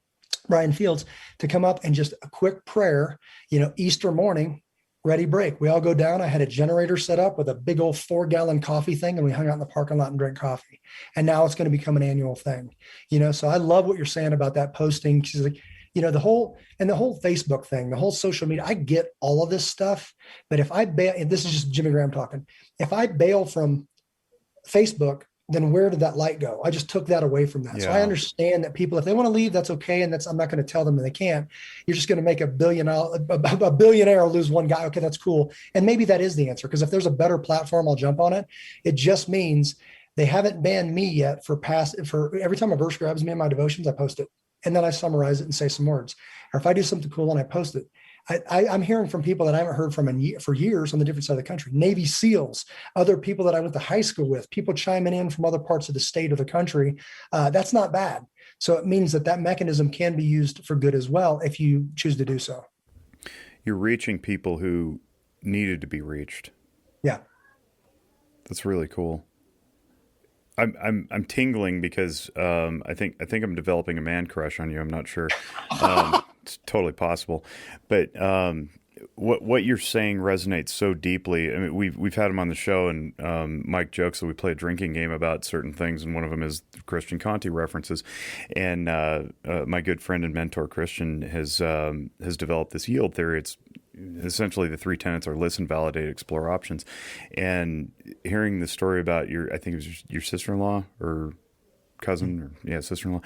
Brian Fields, to come up and just a quick prayer, Easter morning, ready break. We all go down. I had a generator set up with a big old 4-gallon coffee thing, and we hung out in the parking lot and drank coffee. And now it's going to become an annual thing, so I love what you're saying about that posting. She's like, the whole Facebook thing, the whole social media, I get all of this stuff. But if I bail, and this is just Jimmy Graham talking, if I bail from Facebook, then where did that light go? I just took that away from that. So I understand that people, if they want to leave, that's okay. And I'm not going to tell them that they can't. You're just going to make a billionaire lose one guy. Okay, that's cool. And maybe that is the answer, because if there's a better platform, I'll jump on it. It just means they haven't banned me yet for every time a verse grabs me in my devotions, I post it. And then I summarize it and say some words. Or if I do something cool and I post it, I'm hearing from people that I haven't heard from for years on the different side of the country, Navy SEALs, other people that I went to high school with, people chiming in from other parts of the state or the country. That's not bad. So it means that mechanism can be used for good as well if you choose to do so. You're reaching people who needed to be reached. Yeah. That's really cool. I'm tingling because I think I'm developing a man crush on you. I'm not sure. It's totally possible, but what you're saying resonates so deeply. I mean, we've had him on the show, and Mike jokes that we play a drinking game about certain things, and one of them is Christian Conti references. And my good friend and mentor Christian has developed this yield theory. It's essentially the 3 tenets are: listen, validate, explore options. And hearing the story about I think it was your sister-in-law or cousin, or sister-in-law.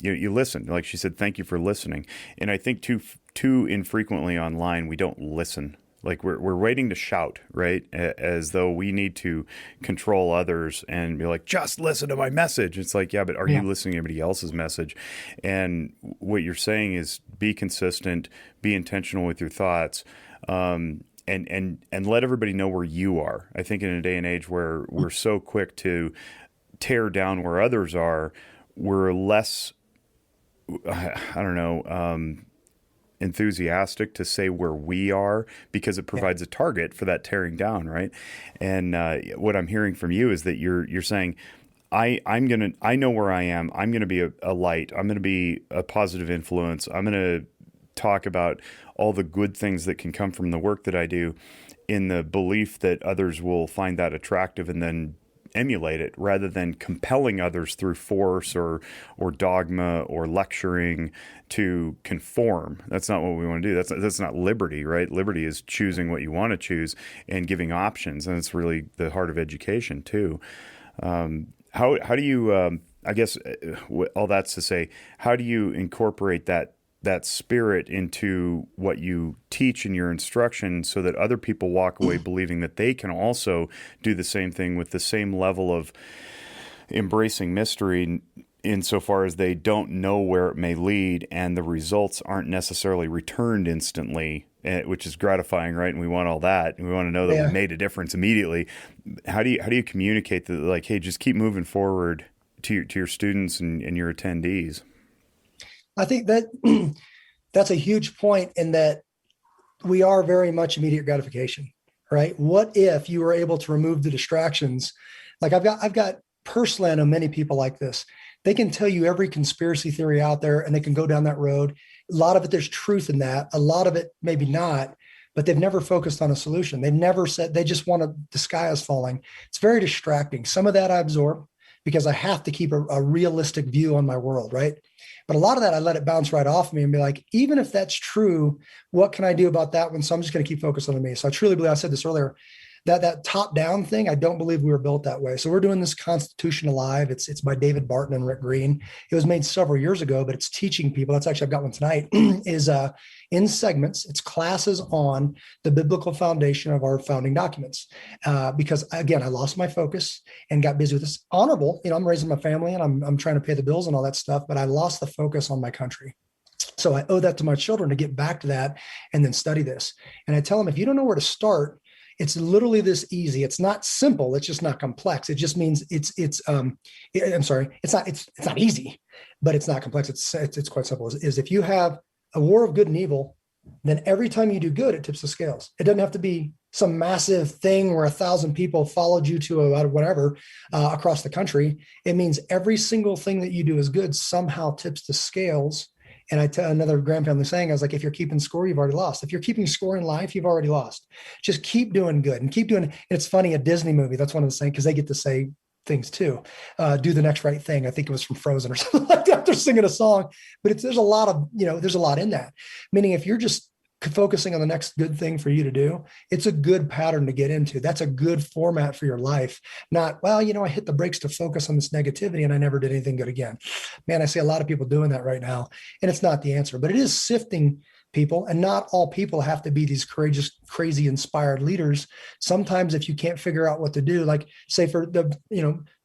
You listen, like she said, thank you for listening. And I think too infrequently online, we don't listen. Like we're waiting to shout, right? As though we need to control others and be like, just listen to my message. It's like, yeah, but are you listening to anybody else's message? And what you're saying is be consistent, be intentional with your thoughts, and let everybody know where you are. I think in a day and age where we're so quick to tear down where others are, we're less, enthusiastic to say where we are, because it provides a target for that tearing down, right? And what I'm hearing from you is that you're saying, I know where I am. I'm gonna be a light. I'm gonna be a positive influence. I'm gonna talk about all the good things that can come from the work that I do, in the belief that others will find that attractive and then emulate it, rather than compelling others through force or dogma or lecturing to conform. That's not what we want to do. That's not liberty, right? Liberty is choosing what you want to choose and giving options, and it's really the heart of education too. How do you? I guess all that's to say, how do you incorporate that spirit into what you teach in your instruction, so that other people walk away believing that they can also do the same thing with the same level of embracing mystery, insofar as they don't know where it may lead, and the results aren't necessarily returned instantly, which is gratifying, right? And we want all that, and we want to know that we made a difference immediately. How do you communicate that, like, hey, just keep moving forward to your students and your attendees? I think that that's a huge point, in that we are very much immediate gratification, right? What if you were able to remove the distractions? Like I've got personally, I know many people like this. They can tell you every conspiracy theory out there, and they can go down that road. A lot of it, there's truth in that. A lot of it, maybe not, but they've never focused on a solution. They've never said, they just want the sky is falling. It's very distracting. Some of that I absorb, because I have to keep a realistic view on my world, right? But a lot of that, I let it bounce right off me and be like, even if that's true, what can I do about that one? So I'm just going to keep focused on me. So I truly believe, I said this earlier, that top-down thing, I don't believe we were built that way. So we're doing this Constitution Alive. It's by David Barton and Rick Green. It was made several years ago, but it's teaching people. That's actually, I've got one tonight, is in segments. It's classes on the biblical foundation of our founding documents. Because again, I lost my focus and got busy with this. Honorable, I'm raising my family and I'm trying to pay the bills and all that stuff, but I lost the focus on my country. So I owe that to my children to get back to that and then study this. And I tell them, if you don't know where to start, it's literally this easy. It's not simple. It's just not complex. It just means it's not easy, but it's not complex. It's quite simple. Is if you have a war of good and evil, then every time you do good, it tips the scales. It doesn't have to be some massive thing where 1,000 people followed you to whatever across the country. It means every single thing that you do is good somehow tips the scales. And I tell another grandfamily saying, I was like, if you're keeping score, you've already lost. If you're keeping score in life, you've already lost. Just keep doing good and keep doing. And it's funny, a Disney movie, that's one of the things, because they get to say things too. Do the next right thing. I think it was from Frozen or something like that. They're singing a song, but there's a lot of, there's a lot in that. Meaning if you're just focusing on the next good thing for you to do, it's a good pattern to get into. That's a good format for your life. Not, well, I hit the brakes to focus on this negativity and I never did anything good again. Man, I see a lot of people doing that right now, and it's not the answer, but it is sifting people. And not all people have to be these courageous, crazy, inspired leaders. Sometimes if you can't figure out what to do, like say for the,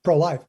pro-life,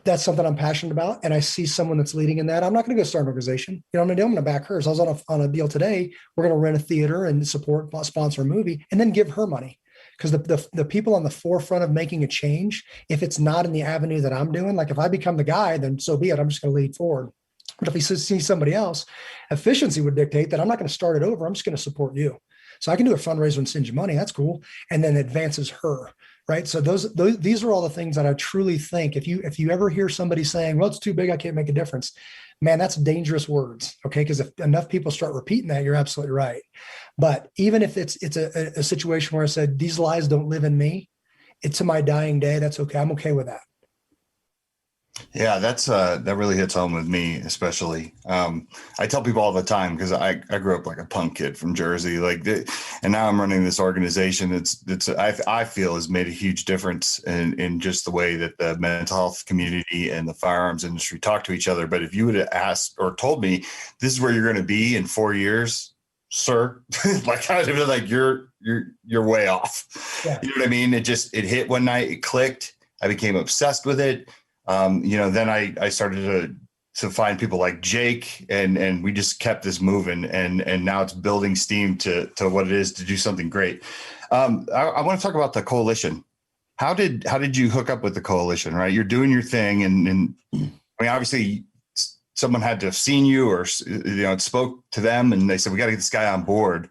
that's something I'm passionate about. And I see someone that's leading in that. I'm not going to go start an organization. I'm going to back hers. I was on a deal today. We're going to rent a theater and sponsor a movie and then give her money. Because the people on the forefront of making a change, if it's not in the avenue that I'm doing, like if I become the guy, then so be it. I'm just going to lead forward. But if we see somebody else, efficiency would dictate that I'm not going to start it over. I'm just going to support you. So I can do a fundraiser and send you money. That's cool. And then advances her. Right. So these are all the things that I truly think if you ever hear somebody saying, well, it's too big, I can't make a difference, man, that's dangerous words. Okay. Because if enough people start repeating that, you're absolutely right. But even if it's a situation where I said, these lies don't live in me, it's to my dying day, that's okay. I'm okay with that. Yeah, that really hits home with me, especially. I tell people all the time, because I grew up like a punk kid from Jersey, and now I'm running this organization I feel has made a huge difference in just the way that the mental health community and the firearms industry talk to each other. But if you would have asked or told me this is where you're going to be in 4 years, sir, like I would have been like, you're way off. Yeah. You know what I mean? It hit one night, it clicked. I became obsessed with it. Then I started to find people like Jake, and we just kept this moving, and now it's building steam to what it is to do something great. I want to talk about the coalition. How did you hook up with the coalition? Right, you're doing your thing, and I mean, obviously, someone had to have seen you, or it spoke to them, and they said we got to get this guy on board.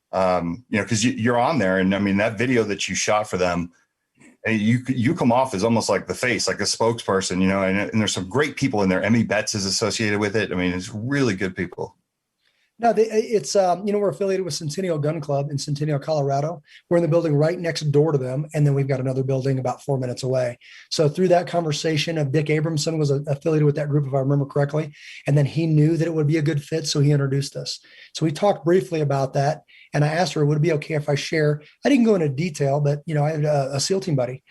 Because you're on there, and I mean that video that you shot for them. And you come off as almost like the face, like a spokesperson, and there's some great people in there. Emmy Betts is associated with it. I mean, it's really good people. No, it's, we're affiliated with Centennial Gun Club in Centennial, Colorado. We're in the building right next door to them. And then we've got another building about 4 minutes away. So through that conversation of Dick Abramson was affiliated with that group, if I remember correctly. And then he knew that it would be a good fit. So he introduced us. So we talked briefly about that. And I asked her, would it be okay if I share? I didn't go into detail, but, I had a SEAL team buddy,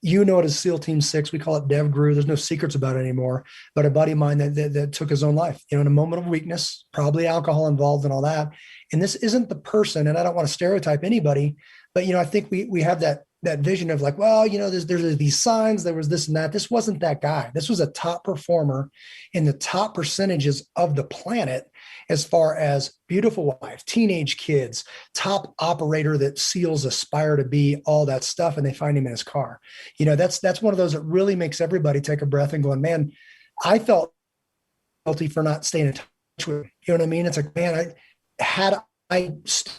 it as SEAL Team 6. We call it Dev Gru. There's no secrets about it anymore. But a buddy of mine that took his own life, in a moment of weakness, probably alcohol involved and all that. And this isn't the person, and I don't want to stereotype anybody, but, I think we have that vision of like, well, there's these signs, there was this and that. This wasn't that guy. This was a top performer in the top percentages of the planet as far as beautiful wife, teenage kids, top operator that SEALs aspire to be, all that stuff. And they find him in his car. That's one of those that really makes everybody take a breath and going, man, I felt guilty for not staying in touch with him. You know what I mean? It's like, man, I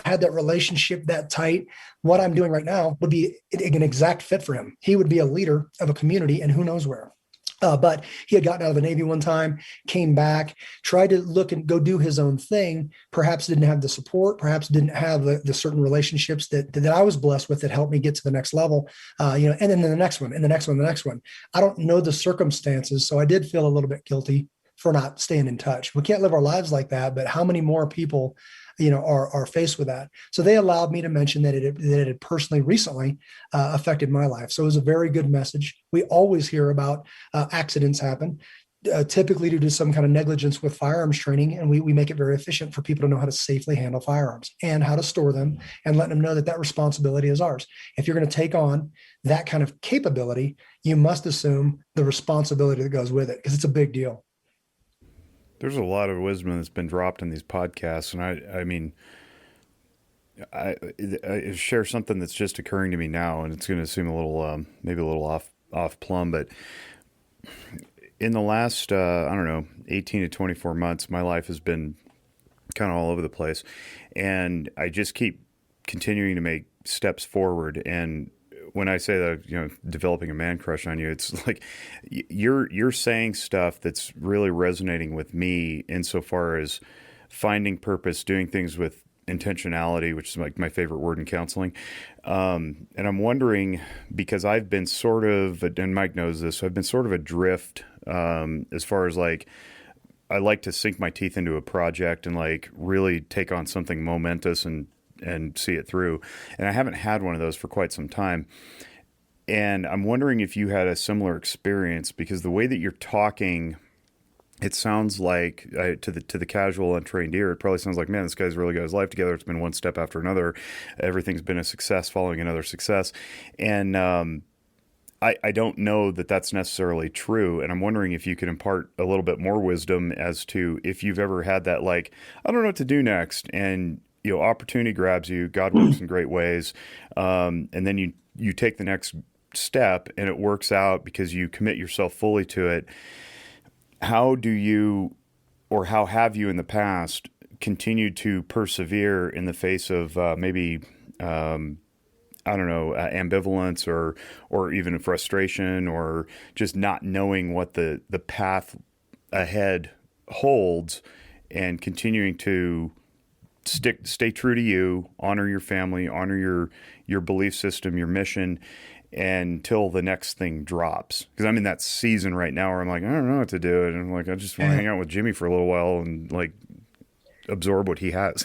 had that relationship that tight, what I'm doing right now would be an exact fit for him. He would be a leader of a community and who knows where. But he had gotten out of the Navy one time, came back, tried to look and go do his own thing, perhaps didn't have the support, perhaps didn't have the certain relationships that I was blessed with that helped me get to the next level, and then the next one, and the next one, the next one. I don't know the circumstances, so I did feel a little bit guilty for not staying in touch. We can't live our lives like that, but how many more people are faced with that. So they allowed me to mention that it had personally recently affected my life. So it was a very good message. We always hear about accidents happen, typically due to some kind of negligence with firearms training. And we make it very efficient for people to know how to safely handle firearms and how to store them and let them know that responsibility is ours. If you're going to take on that kind of capability, you must assume the responsibility that goes with it because it's a big deal. There's a lot of wisdom that's been dropped in these podcasts, and I share something that's just occurring to me now, and it's going to seem a little, maybe a little off plumb, but in the last, 18 to 24 months, my life has been kind of all over the place, and I just keep continuing to make steps forward. And when I say that, developing a man crush on you, it's like you're saying stuff that's really resonating with me insofar as finding purpose, doing things with intentionality, which is like my favorite word in counseling. And I'm wondering, because I've been sort of, and Mike knows this, I've been sort of adrift as far as like, I like to sink my teeth into a project and like really take on something momentous and see it through. And I haven't had one of those for quite some time. And I'm wondering if you had a similar experience, because the way that you're talking, it sounds like to the casual untrained ear, it probably sounds like, man, this guy's really got his life together. It's been one step after another. Everything's been a success following another success. And I don't know that that's necessarily true. And I'm wondering if you could impart a little bit more wisdom as to if you've ever had that, like, I don't know what to do next. And, opportunity grabs you. God works in great ways. And then you take the next step and it works out because you commit yourself fully to it. How do you, or how have you in the past, continued to persevere in the face of maybe, ambivalence or even frustration, or just not knowing what the path ahead holds, and continuing to stay true to you, honor your family, honor your belief system, your mission, until the next thing drops? Because I'm in that season right now where I'm like, I don't know what to do. And I'm like, I just want to hang out with Jimmy for a little while and like absorb what he has.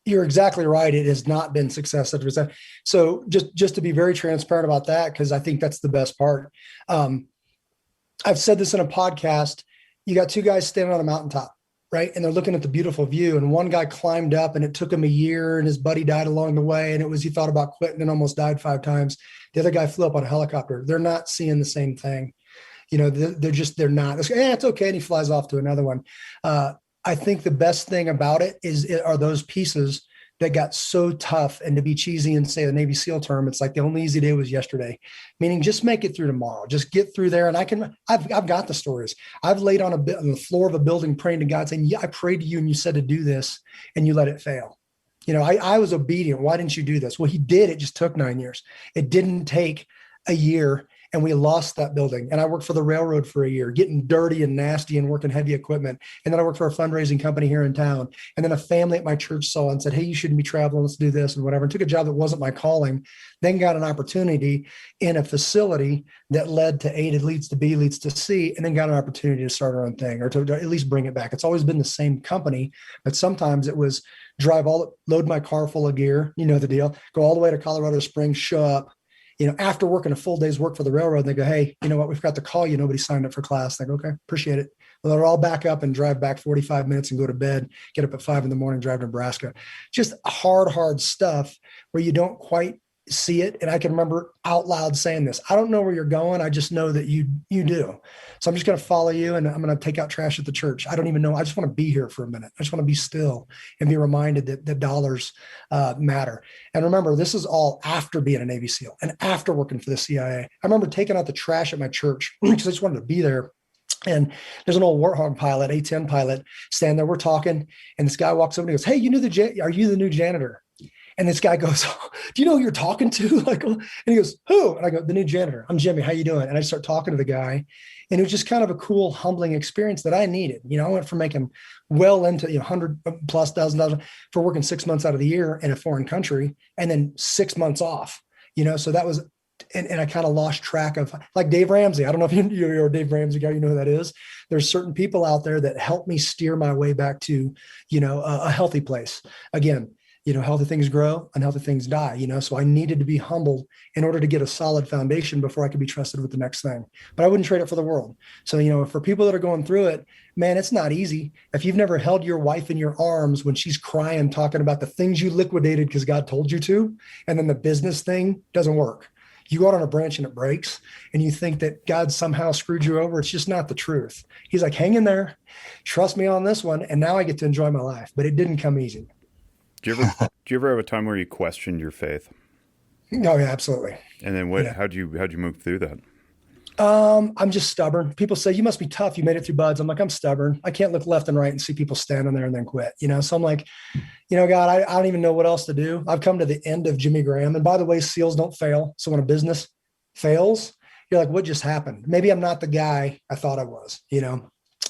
You're exactly right. It has not been success after success. So just to be very transparent about that, because I think that's the best part. I've said this in a podcast. You got two guys standing on a mountaintop, right? And they're looking at the beautiful view. And one guy climbed up and it took him a year and his buddy died along the way. And he thought about quitting and almost died 5 times. The other guy flew up on a helicopter. They're not seeing the same thing. They're not. It's okay. And he flies off to another one. I think the best thing about it are those pieces that got so tough. And to be cheesy and say the Navy SEAL term, it's like the only easy day was yesterday, meaning just make it through tomorrow. Just get through there. And I've got the stories. I've laid on the floor of a building praying to God saying, yeah, I prayed to you and you said to do this and you let it fail. I was obedient. Why didn't you do this? Well, he did. It just took 9 years. It didn't take a year. And we lost that building. And I worked for the railroad for a year, getting dirty and nasty and working heavy equipment. And then I worked for a fundraising company here in town. And then a family at my church saw and said, hey, you shouldn't be traveling. Let's do this and whatever. And took a job that wasn't my calling, then got an opportunity in a facility that led to A, that leads to B, leads to C, and then got an opportunity to start our own thing or to at least bring it back. It's always been the same company, but sometimes it was load my car full of gear, the deal, go all the way to Colorado Springs, show up, after working a full day's work for the railroad, and they go, hey, you know what? We forgot to call you. Nobody signed up for class. They go, okay, appreciate it. Well, they're all back up and drive back 45 minutes and go to bed, get up at 5 a.m, drive to Nebraska. Just hard stuff where you don't quite see it. And I can remember out loud saying this, I don't know where you're going. I just know that you do. So I'm just going to follow you and I'm going to take out trash at the church. I don't even know. I just want to be here for a minute. I just want to be still and be reminded that dollars matter. And remember, this is all after being a Navy SEAL and after working for the CIA. I remember taking out the trash at my church because I just wanted to be there. And there's an old Warthog pilot, A-10 pilot, standing there. We're talking, and this guy walks over and he goes, hey, are you the new janitor? And this guy goes, oh, do you know who you're talking to? And he goes, who? And I go, the new janitor. I'm Jimmy. How you doing? And I start talking to the guy. And it was just kind of a cool, humbling experience that I needed. I went from making well into $100,000+ for working 6 months out of the year in a foreign country and then 6 months off. So that was, and I kind of lost track of, like Dave Ramsey. I don't know if you're a Dave Ramsey guy, you know who that is. There's certain people out there that help me steer my way back to, a healthy place. Again, healthy things grow, unhealthy things die, so I needed to be humbled in order to get a solid foundation before I could be trusted with the next thing. But I wouldn't trade it for the world. So, for people that are going through it, man, it's not easy. If you've never held your wife in your arms when she's crying, talking about the things you liquidated because God told you to, and then the business thing doesn't work. You go out on a branch and it breaks and you think that God somehow screwed you over. It's just not the truth. He's like, hang in there, trust me on this one. And now I get to enjoy my life, but it didn't come easy. Do you ever have a time where you questioned your faith? Oh yeah, absolutely. And then how'd you move through that? I'm just stubborn. People say, you must be tough. You made it through buds. I'm like, I'm stubborn. I can't look left and right and see people standing there and then quit, So I'm like, God, I don't even know what else to do. I've come to the end of Jimmy Graham. And by the way, SEALs don't fail. So when a business fails, you're like, what just happened? Maybe I'm not the guy I thought I was,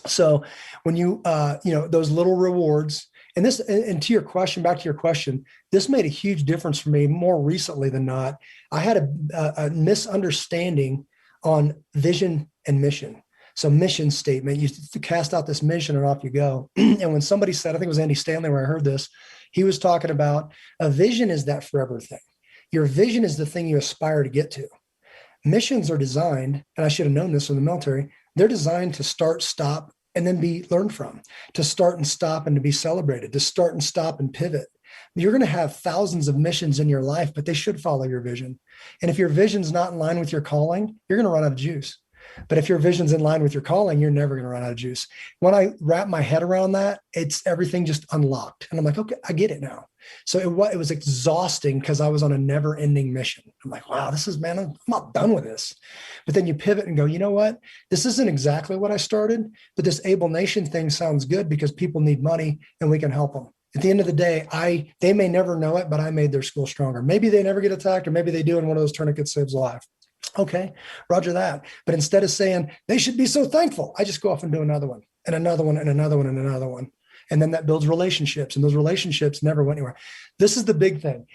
So when those little rewards, and this, and to your question, back to your question, this made a huge difference for me more recently than not. I had a misunderstanding on vision and mission. So mission statement, you cast out this mission and off you go. And when somebody said, I think it was Andy Stanley where I heard this, he was talking about a vision is that forever thing. Your vision is the thing you aspire to get to. Missions are designed, and I should have known this from the military, they're designed to start, stop, and then be learned from, to start and stop and to be celebrated, to start and stop and pivot. You're going to have thousands of missions in your life, but they should follow your vision. And if your vision's not in line with your calling, you're going to run out of juice. But if your vision's in line with your calling, you're never going to run out of juice. When I wrap my head around that, it's everything just unlocked. And I'm like, okay, I get it now. So it was exhausting because I was on a never ending mission. I'm like, wow, I'm not done with this. But then you pivot and go, you know what? This isn't exactly what I started, but this Abel Nation thing sounds good because people need money and we can help them. At the end of the day, they may never know it, but I made their school stronger. Maybe they never get attacked, or maybe they do, and one of those tourniquets saves a life. Okay, roger that. But instead of saying they should be so thankful, I just go off and do another one and another one and another one and another one. And then that builds relationships, and those relationships never went anywhere. This is the big thing.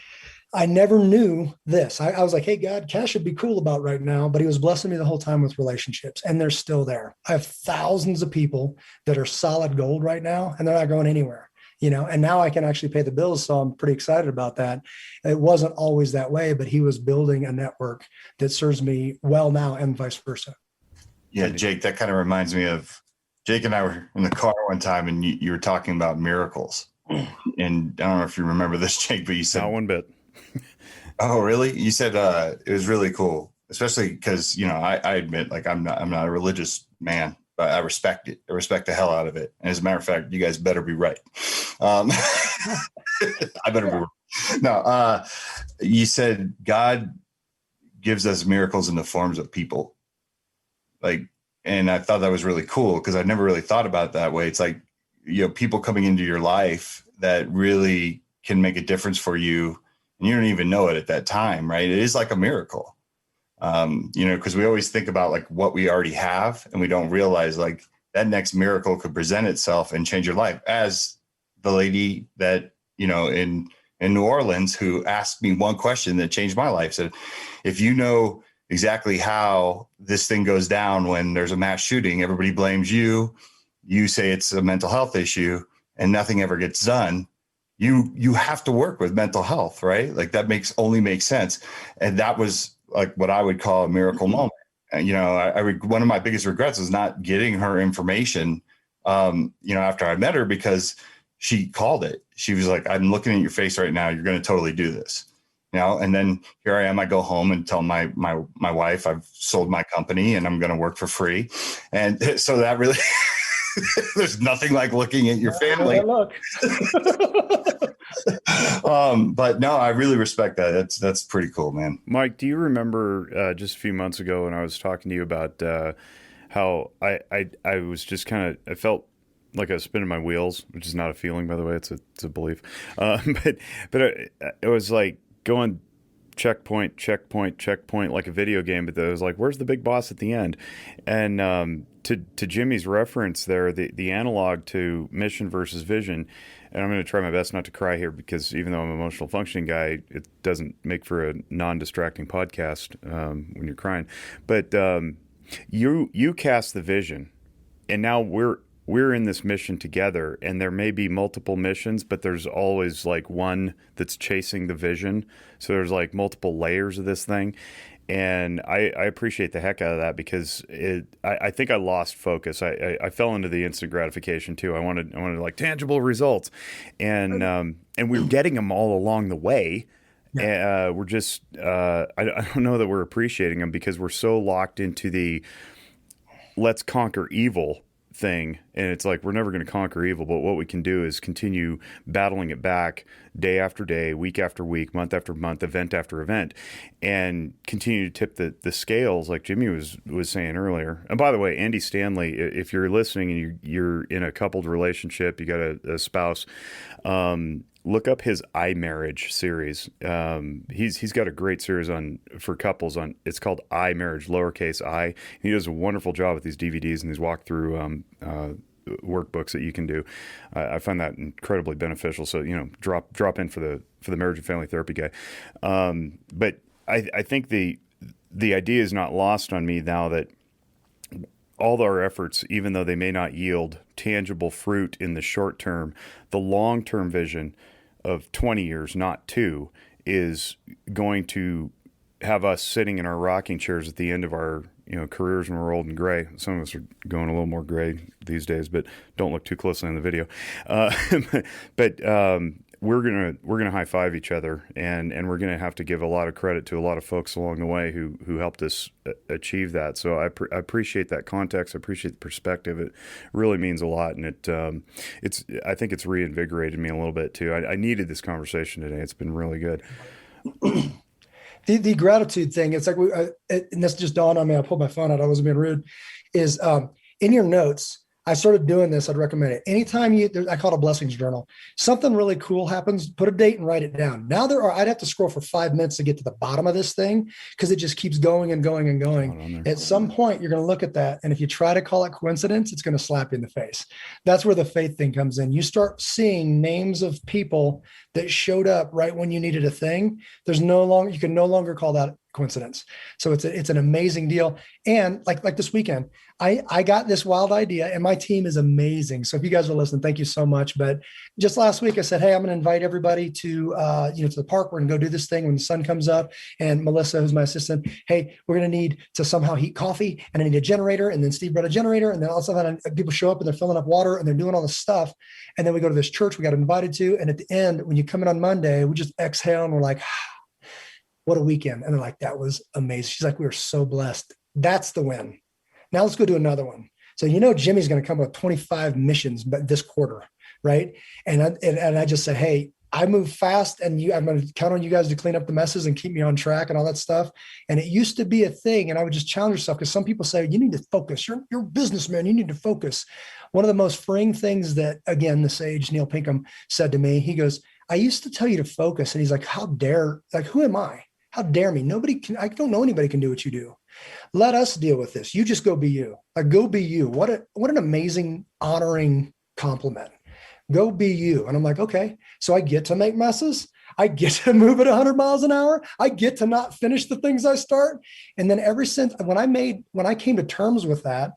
I never knew this. I was like, hey, God, cash would be cool about right now, but he was blessing me the whole time with relationships, and they're still there. I have thousands of people that are solid gold right now, and they're not going anywhere. And now I can actually pay the bills. So I'm pretty excited about that. It wasn't always that way, but he was building a network that serves me well now and vice versa. Yeah, Jake, that kind of reminds me of Jake and I were in the car one time, and you were talking about miracles. And I don't know if you remember this, Jake, but you said, not one bit. Oh, really? You said it was really cool, especially because, I admit, like, I'm not a religious man, but I respect it. I respect the hell out of it. And as a matter of fact, you guys better be right. I better be right. No, you said God gives us miracles in the forms of people. And I thought that was really cool because I've never really thought about it that way. It's like, people coming into your life that really can make a difference for you, and you don't even know it at that time, right? It is like a miracle. Because we always think about like what we already have, and we don't realize like that next miracle could present itself and change your life. As the lady that, in New Orleans, who asked me one question that changed my life, said, if you know exactly how this thing goes down when there's a mass shooting, everybody blames you. You say it's a mental health issue and nothing ever gets done. You have to work with mental health, right? Like that only makes sense. And that was like what I would call a miracle moment. And, one of my biggest regrets is not getting her information, after I met her, because she called it. She was like, I'm looking at your face right now. You're going to totally do this. And then here I am, I go home and tell my wife I've sold my company and I'm going to work for free. And so that really, there's nothing like looking at your family. But no, I really respect that. That's pretty cool, man. Mike, do you remember just a few months ago when I was talking to you about how I was just I felt like I was spinning my wheels, which is not a feeling, by the way, it's a belief. But it was like going checkpoint, like a video game, but it was like, where's the big boss at the end? And to Jimmy's reference there, the analog to mission versus vision, and I'm going to try my best not to cry here because even though I'm an emotional functioning guy, it doesn't make for a non-distracting podcast when you're crying. But you cast the vision, and now we're in this mission together, and there may be multiple missions, but there's always like one that's chasing the vision. So there's like multiple layers of this thing. And I appreciate the heck out of that because I think I lost focus. I fell into the instant gratification too. I wanted like tangible results, and we were getting them all along the way. Yeah. We're just I don't know that we're appreciating them because we're so locked into the let's conquer evil thing, and it's like we're never going to conquer evil, but what we can do is continue battling it back day after day, week after week, month after month, event after event, and continue to tip the scales like Jimmy was saying earlier. And by the way, Andy Stanley, if you're listening and you're in a coupled relationship, you got a spouse, look up his I Marriage series. He's got a great series for couples on. It's called I Marriage, lowercase I. He does a wonderful job with these DVDs and these walkthrough workbooks that you can do. I find that incredibly beneficial. So drop in for the marriage and family therapy guy. But I think the idea is not lost on me now that all our efforts, even though they may not yield tangible fruit in the short term, the long-term vision of 20 years, not 2, is going to have us sitting in our rocking chairs at the end of our careers when we're old and gray. Some of us are going a little more gray these days, but don't look too closely in the video. But we're gonna high five each other, and we're gonna have to give a lot of credit to a lot of folks along the way who helped us achieve that. So I appreciate that context. I appreciate the perspective. It really means a lot, and I think it's reinvigorated me a little bit too. I needed this conversation today. It's been really good. The gratitude thing, it's like, and this just dawned on me. I pulled my phone out. I wasn't being rude. Is in your notes, I started doing this. I'd recommend it. Anytime I call it a blessings journal. Something really cool happens, put a date and write it down. Now I'd have to scroll for 5 minutes to get to the bottom of this thing because it just keeps going and going and going. At some point, you're going to look at that. And if you try to call it coincidence, it's going to slap you in the face. That's where the faith thing comes in. You start seeing names of people that showed up right when you needed a thing. You can no longer call that coincidence. So it's an amazing deal. And like this weekend, I got this wild idea, and my team is amazing. So if you guys are listening, thank you so much. But just last week I said, hey, I'm going to invite everybody to the park. We're going to go do this thing when the sun comes up. And Melissa, who's my assistant, hey, we're going to need to somehow heat coffee, and I need a generator. And then Steve brought a generator, and then all of a sudden people show up and they're filling up water and they're doing all this stuff. And then we go to this church we got invited to. And at the end, when you come in on Monday, we just exhale and we're like, what a weekend. And they're like, that was amazing. She's like, we were so blessed. That's the win. Now let's go do another one. So, Jimmy's going to come with 25 missions this quarter, right? And I just said, hey, I move fast, and I'm going to count on you guys to clean up the messes and keep me on track and all that stuff. And it used to be a thing, and I would just challenge yourself, because some people say, you need to focus. You're a businessman. You need to focus. One of the most freeing things that, again, the sage Neil Pinkham said to me, he goes, I used to tell you to focus. And he's like, who am I? How dare me? I don't know anybody can do what you do. Let us deal with this. You just go be you. Go be you. What an amazing, honoring compliment. Go be you. And I'm like, okay, so I get to make messes. I get to move at 100 miles an hour. I get to not finish the things I start. And then ever since when I came to terms with that,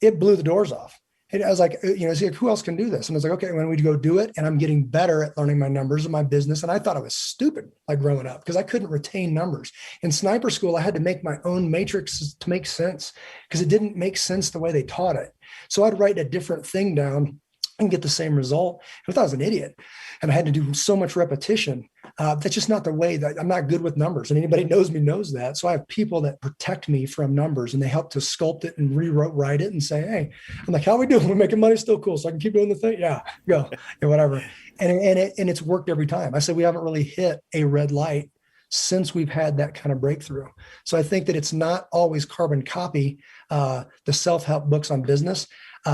it blew the doors off. And I was like, who else can do this? And I was like, okay, when we go do it, and I'm getting better at learning my numbers and my business. And I thought I was stupid, like growing up, because I couldn't retain numbers. In sniper school, I had to make my own matrices to make sense, because it didn't make sense the way they taught it. So I'd write a different thing down and get the same result. I thought I was an idiot, and I had to do so much repetition. That's just not the way. That I'm not good with numbers, and anybody knows me knows that. So I have people that protect me from numbers, and they help to sculpt it and rewrite it and say, hey, I'm like, how are we doing? We're making money still? Cool. So I can keep doing the thing. Yeah, go and whatever. And it's worked every time. I said, we haven't really hit a red light since we've had that kind of breakthrough. So I think that it's not always carbon copy the self-help books on business.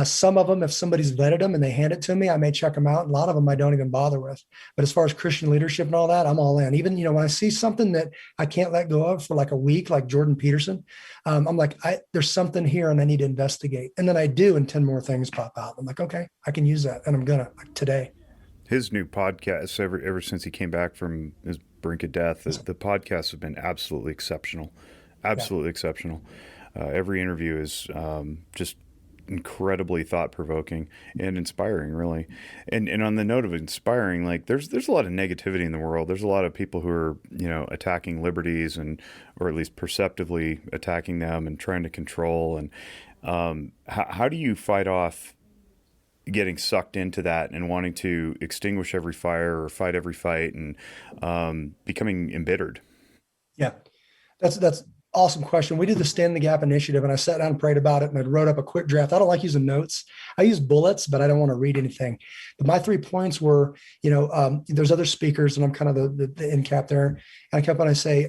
Some of them, if somebody's vetted them and they hand it to me, I may check them out. A lot of them I don't even bother with. But as far as Christian leadership and all that, I'm all in. Even, when I see something that I can't let go of for like a week, like Jordan Peterson, I'm like, there's something here and I need to investigate. And then I do, and 10 more things pop out. I'm like, okay, I can use that. And I'm gonna, like today. His new podcast, ever since he came back from his brink of death, the podcasts have been absolutely exceptional. Absolutely exceptional. Every interview is just incredibly thought-provoking and inspiring, really. And on the note of inspiring, like there's a lot of negativity in the world. There's a lot of people who are attacking liberties, or at least perceptively attacking them and trying to control. And how do you fight off getting sucked into that and wanting to extinguish every fire or fight every fight and becoming embittered? Yeah, that's awesome question. We did the Stand the Gap initiative, and I sat down and prayed about it, and I wrote up a quick draft. I don't like using notes. I use bullets, but I don't want to read anything. But my 3 points were, there's other speakers, and I'm kind of the end cap there. And I kept on, I say,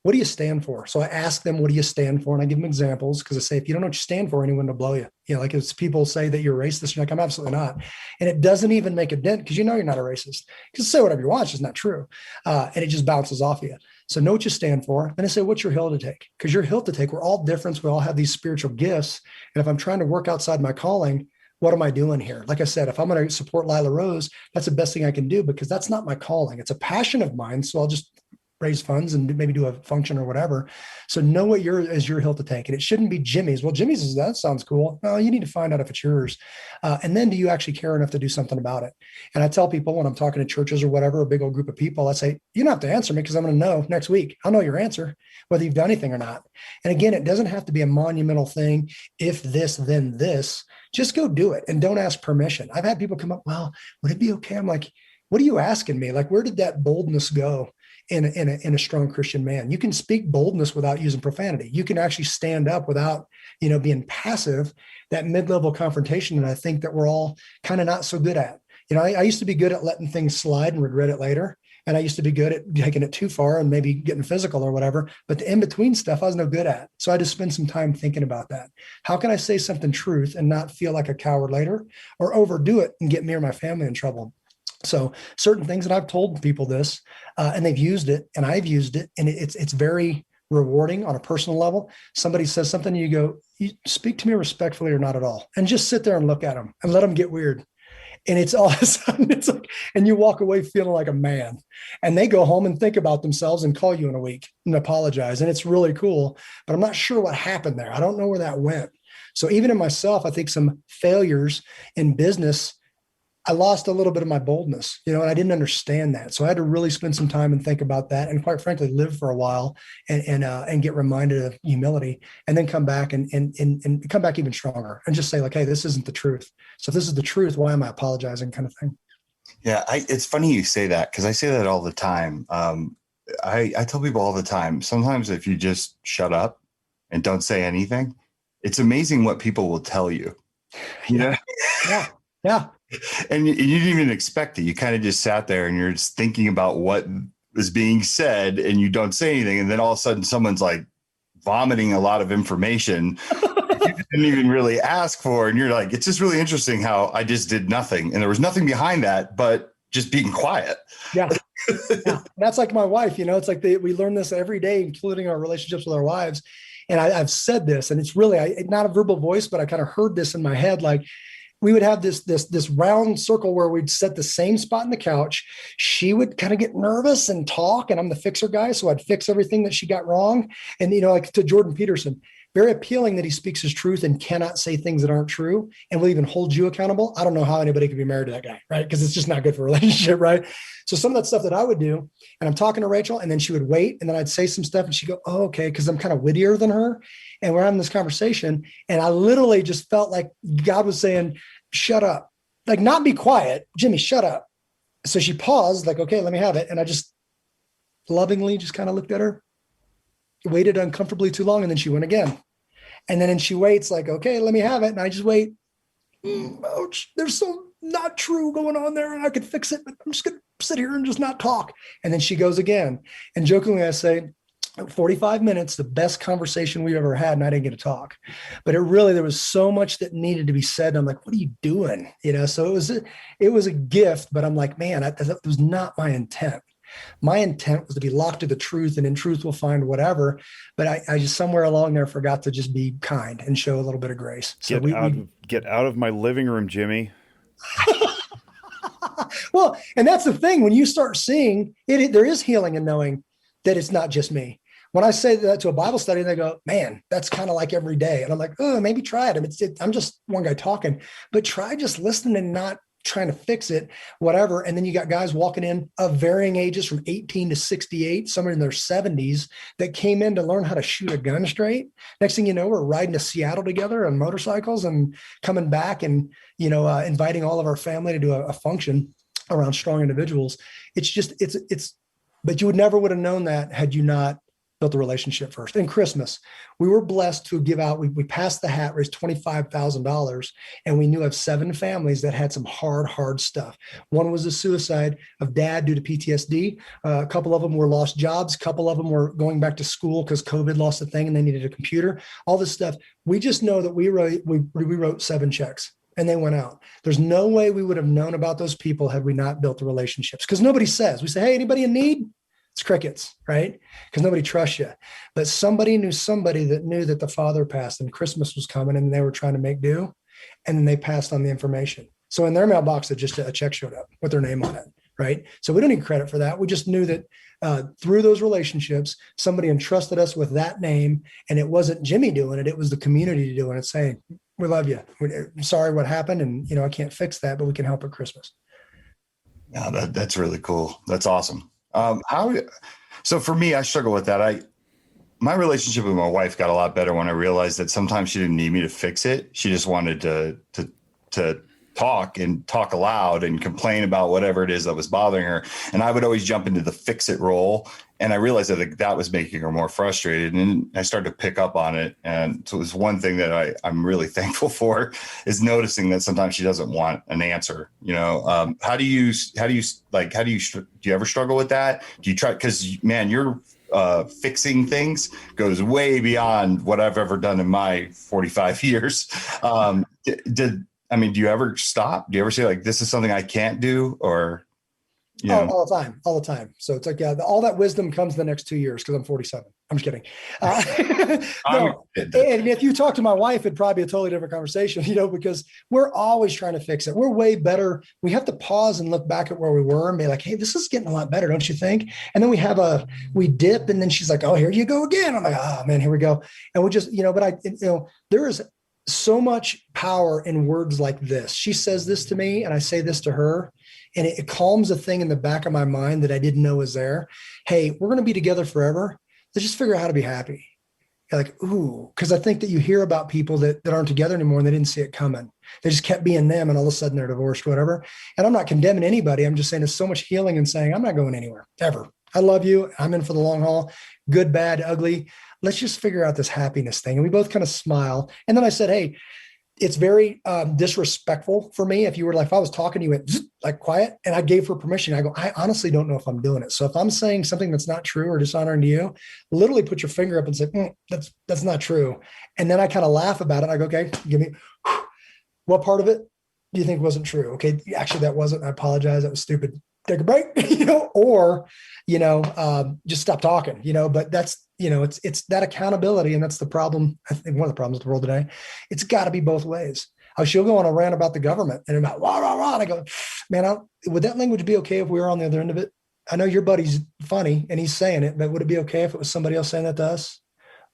what do you stand for? So I ask them, what do you stand for? And I give them examples, because I say, if you don't know what you stand for, anyone will blow you. Like if people say that you're racist, you're like, I'm absolutely not. And it doesn't even make a dent, because you're not a racist. You can say whatever you want, it's just not true. And it just bounces off of you. So know what you stand for. Then I say, what's your hill to take? Because your hill to take, we're all different. We all have these spiritual gifts. And if I'm trying to work outside my calling, what am I doing here? Like I said, if I'm going to support Lila Rose, that's the best thing I can do, because that's not my calling. It's a passion of mine. So I'll just raise funds and maybe do a function or whatever. So know what is your hill to take. And it shouldn't be Jimmy's. Well, Jimmy's is, that sounds cool. No, you need to find out if it's yours. And then do you actually care enough to do something about it? And I tell people when I'm talking to churches or whatever, a big old group of people, I say, you don't have to answer me, because I'm going to know next week. I'll know your answer, whether you've done anything or not. And again, it doesn't have to be a monumental thing. If this, then this. Just go do it and don't ask permission. I've had people come up, well, would it be okay? I'm like, what are you asking me? Like, where did that boldness go in a strong Christian man? You can speak boldness without using profanity. You can actually stand up without, being passive, that mid-level confrontation. And I think that we're all kind of not so good at. I used to be good at letting things slide and regret it later. And I used to be good at taking it too far and maybe getting physical or whatever. But the in-between stuff I was no good at. So I had to spend some time thinking about that. How can I say something truth and not feel like a coward later, or overdo it and get me or my family in trouble? So certain things, and I've told people this, and they've used it, and I've used it, and it's very rewarding on a personal level. Somebody says something, and you go, you speak to me respectfully or not at all, and just sit there and look at them and let them get weird. And it's all of a sudden, it's like, and you walk away feeling like a man, and they go home and think about themselves and call you in a week and apologize. And it's really cool, but I'm not sure what happened there. I don't know where that went. So even in myself, I think some failures in business, I lost a little bit of my boldness, and I didn't understand that. So I had to really spend some time and think about that, and quite frankly, live for a while and get reminded of humility, and then come back and come back even stronger and just say, like, hey, this isn't the truth. So if this is the truth, why am I apologizing, kind of thing. Yeah, it's funny you say that, because I say that all the time. I tell people all the time, sometimes if you just shut up and don't say anything, it's amazing what people will tell you. Yeah. And you didn't even expect it. You kind of just sat there and you're just thinking about what is being said, and you don't say anything. And then all of a sudden someone's like vomiting a lot of information you didn't even really ask for. And you're like, it's just really interesting how I just did nothing. And there was nothing behind that, but just being quiet. Yeah. That's like my wife, it's like we learn this every day, including our relationships with our wives. And I've said this, and it's really not a verbal voice, but I kind of heard this in my head. Like, we would have this round circle where we'd set the same spot in the couch. She would kind of get nervous and talk, and I'm the fixer guy. So I'd fix everything that she got wrong. And, like to Jordan Peterson, very appealing that he speaks his truth and cannot say things that aren't true, and will even hold you accountable. I don't know how anybody could be married to that guy, right? Because it's just not good for a relationship, right? So some of that stuff that I would do, and I'm talking to Rachel, and then she would wait, and then I'd say some stuff, and she'd go, oh, okay, because I'm kind of wittier than her. And we're having this conversation, and I literally just felt like God was saying, shut up. Like, not be quiet. Jimmy, shut up. So she paused, like, okay, let me have it. And I just lovingly just kind of looked at her, waited uncomfortably too long, and then she went again. And then she waits, like, okay, let me have it. And I just wait. Ouch, there's some not true going on there, and I could fix it, but I'm just going to sit here and just not talk. And then she goes again. And jokingly, I say, 45 minutes, the best conversation we've ever had, and I didn't get to talk. But there was so much that needed to be said. And I'm like, what are you doing? So it was a gift, but I'm like, man, that was not my intent. My intent was to be locked to the truth, and in truth we'll find whatever. But I just somewhere along there forgot to just be kind and show a little bit of grace. So get out of my living room, Jimmy. Well, and that's the thing. When you start seeing it, there is healing in knowing that it's not just me. When I say that to a Bible study, they go, man, that's kind of like every day. And I'm like, oh, maybe try it. I'm just one guy talking, but try just listening and not trying to fix it, whatever. And then you got guys walking in of varying ages from 18 to 68, some are in their 70s, that came in to learn how to shoot a gun straight. Next thing you know, we're riding to Seattle together on motorcycles and coming back and, inviting all of our family to do a function around strong individuals. But you would never have known that had you not built the relationship first. And Christmas, we were blessed to give out, we passed the hat, raised $25,000, and we knew of 7 families that had some hard stuff. One was the suicide of dad due to PTSD. A couple of them were lost jobs. A couple of them were going back to school because COVID lost a thing and they needed a computer. All this stuff. We just know that we wrote 7 checks. And they went out. There's no way we would have known about those people had we not built the relationships. Because nobody says, we say, hey, anybody in need? It's crickets, right? Because nobody trusts you. But somebody knew that the father passed and Christmas was coming and they were trying to make do. And then they passed on the information. So in their mailbox, just a check showed up with their name on it, right? So we don't need credit for that. We just knew that through those relationships, somebody entrusted us with that name. And it wasn't Jimmy doing it. It was the community doing it, saying, we love you. We're sorry what happened. And, I can't fix that, but we can help at Christmas. Yeah, that's really cool. That's awesome. So for me, I struggle with that. My relationship with my wife got a lot better when I realized that sometimes she didn't need me to fix it. She just wanted to talk aloud and complain about whatever it is that was bothering her. And I would always jump into the fix it role. And I realized that was making her more frustrated. And I started to pick up on it. And so it was one thing that I'm really thankful for, is noticing that sometimes she doesn't want an answer. How do you ever struggle with that? Do you try, because man, you're fixing things goes way beyond what I've ever done in my 45 years. Do you ever stop? Do you ever say like, this is something I can't do, or? All the time. So it's like, all that wisdom comes the next 2 years because I'm 47. I'm just kidding. No. And if you talk to my wife, it'd probably be a totally different conversation, because we're always trying to fix it. We're way better. We have to pause and look back at where we were and be like, hey, this is getting a lot better, don't you think? And then we dip, and then she's like, oh, here you go again. I'm like, oh man, here we go. And we just, there is so much power in words like this. She says this to me and I say this to her, and it calms a thing in the back of my mind that I didn't know was there. Hey, we're going to be together forever. Let's just figure out how to be happy. You're like, ooh, because I think that you hear about people that aren't together anymore and they didn't see it coming. They just kept being them, and all of a sudden they're divorced, whatever. And I'm not condemning anybody. I'm just saying there's so much healing and saying, I'm not going anywhere ever. I love you. I'm in for the long haul. Good, bad, ugly. Let's just figure out this happiness thing. And we both kind of smile. And then I said, hey, it's very disrespectful for me if I was talking to you, went like quiet, and I gave her permission. I go, I honestly don't know if I'm doing it. So if I'm saying something that's not true or dishonoring to you, literally put your finger up and say, that's not true. And then I kind of laugh about it. I go, okay, give me, what part of it do you think wasn't true? Okay, actually that wasn't. I apologize. That was stupid. Take a break, or, just stop talking, but that's, it's that accountability. And that's the problem. I think one of the problems of the world today, it's got to be both ways. She'll go on a rant about the government and about rah, rah, rah. And I go, man, would that language be okay if we were on the other end of it? I know your buddy's funny and he's saying it, but would it be okay if it was somebody else saying that to us?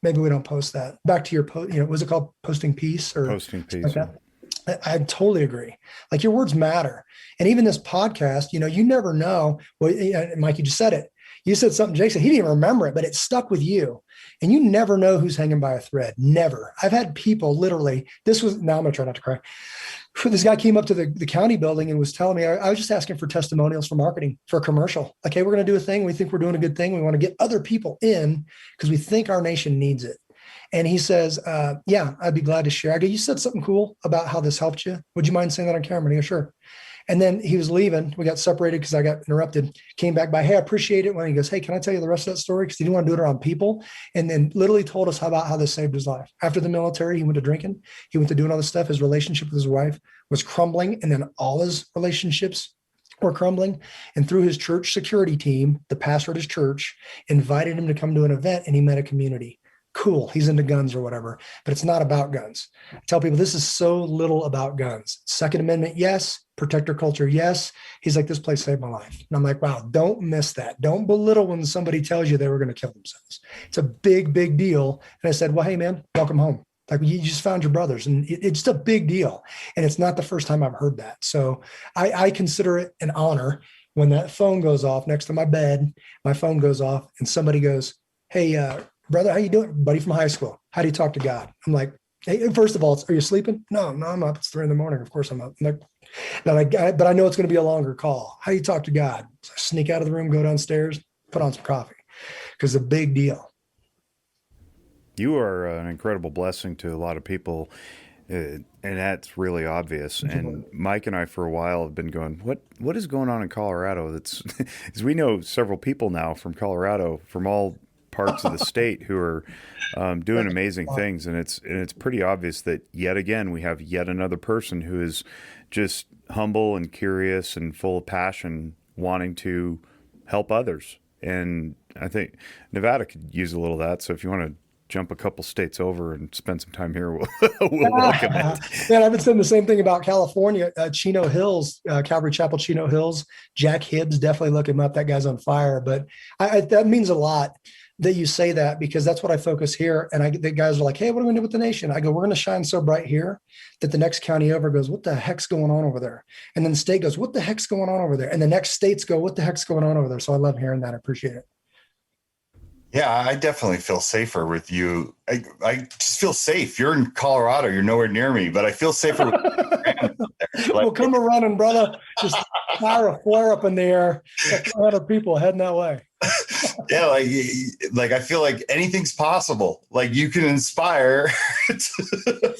Maybe we don't post that. Back to your post, was it called posting peace or posting peace? Like that? I totally agree. Like, your words matter. And even this podcast, you never know. Well, Mike, you just said it. You said something, Jake said, he didn't even remember it, but it stuck with you. And you never know who's hanging by a thread. Never. I've had people literally, now I'm going to try not to cry. This guy came up to the county building and was telling me, I was just asking for testimonials for marketing, for a commercial. Like, hey, we're going to do a thing. We think we're doing a good thing. We want to get other people in because we think our nation needs it. And he says, yeah, I'd be glad to share. I go, you said something cool about how this helped you. Would you mind saying that on camera? And he goes, sure. And then he was leaving. We got separated because I got interrupted. Came back by, hey, I appreciate it. When he goes, hey, can I tell you the rest of that story? Because he didn't want to do it around people. And then literally told us about how this saved his life. After the military, he went to drinking. He went to doing all this stuff. His relationship with his wife was crumbling. And then all his relationships were crumbling. And through his church security team, the pastor at his church invited him to come to an event, and he met a community. Cool. He's into guns or whatever, but it's not about guns. I tell people this is so little about guns. Second Amendment, yes. Protector culture, yes. He's like, this place saved my life. And I'm like, wow, don't miss that. Don't belittle when somebody tells you they were going to kill themselves. It's a big, big deal. And I said, well, hey, man, welcome home. Like, you just found your brothers, and it's just a big deal. And it's not the first time I've heard that. So I consider it an honor when that phone goes off next to my bed, my phone goes off and somebody goes, hey, brother, how you doing? Buddy from high school. How do you talk to God? I'm like, hey, first of all, are you sleeping? No, I'm up. It's 3 a.m. Of course I'm up. I'm like, but I know it's going to be a longer call. How do you talk to God? So I sneak out of the room, go downstairs, put on some coffee, because it's a big deal. You are an incredible blessing to a lot of people, and that's really obvious. And Mike and I, for a while, have been going, what is going on in Colorado? That's because we know several people now from Colorado, from all parts of the state, who are doing amazing things, and it's pretty obvious that yet again we have yet another person who is just humble and curious and full of passion, wanting to help others. And I think Nevada could use a little of that. So if you want to jump a couple states over and spend some time here, we'll welcome it. Man, I've been saying the same thing about California. Chino Hills, Calvary Chapel, Chino Hills. Jack Hibbs, definitely look him up. That guy's on fire. But that means a lot that you say that, because that's what I focus here. And the guys are like, hey, what are we going to do with the nation? I go, we're going to shine so bright here that the next county over goes, what the heck's going on over there? And then the state goes, what the heck's going on over there? And the next states go, what the heck's going on over there? So I love hearing that. I appreciate it. Yeah, I definitely feel safer with you. I just feel safe. You're in Colorado. You're nowhere near me, but I feel safer with you. We'll come running, brother. Just fire a flare up in the air. 100 people heading that way. Yeah, like I feel like anything's possible. Like you can inspire. It's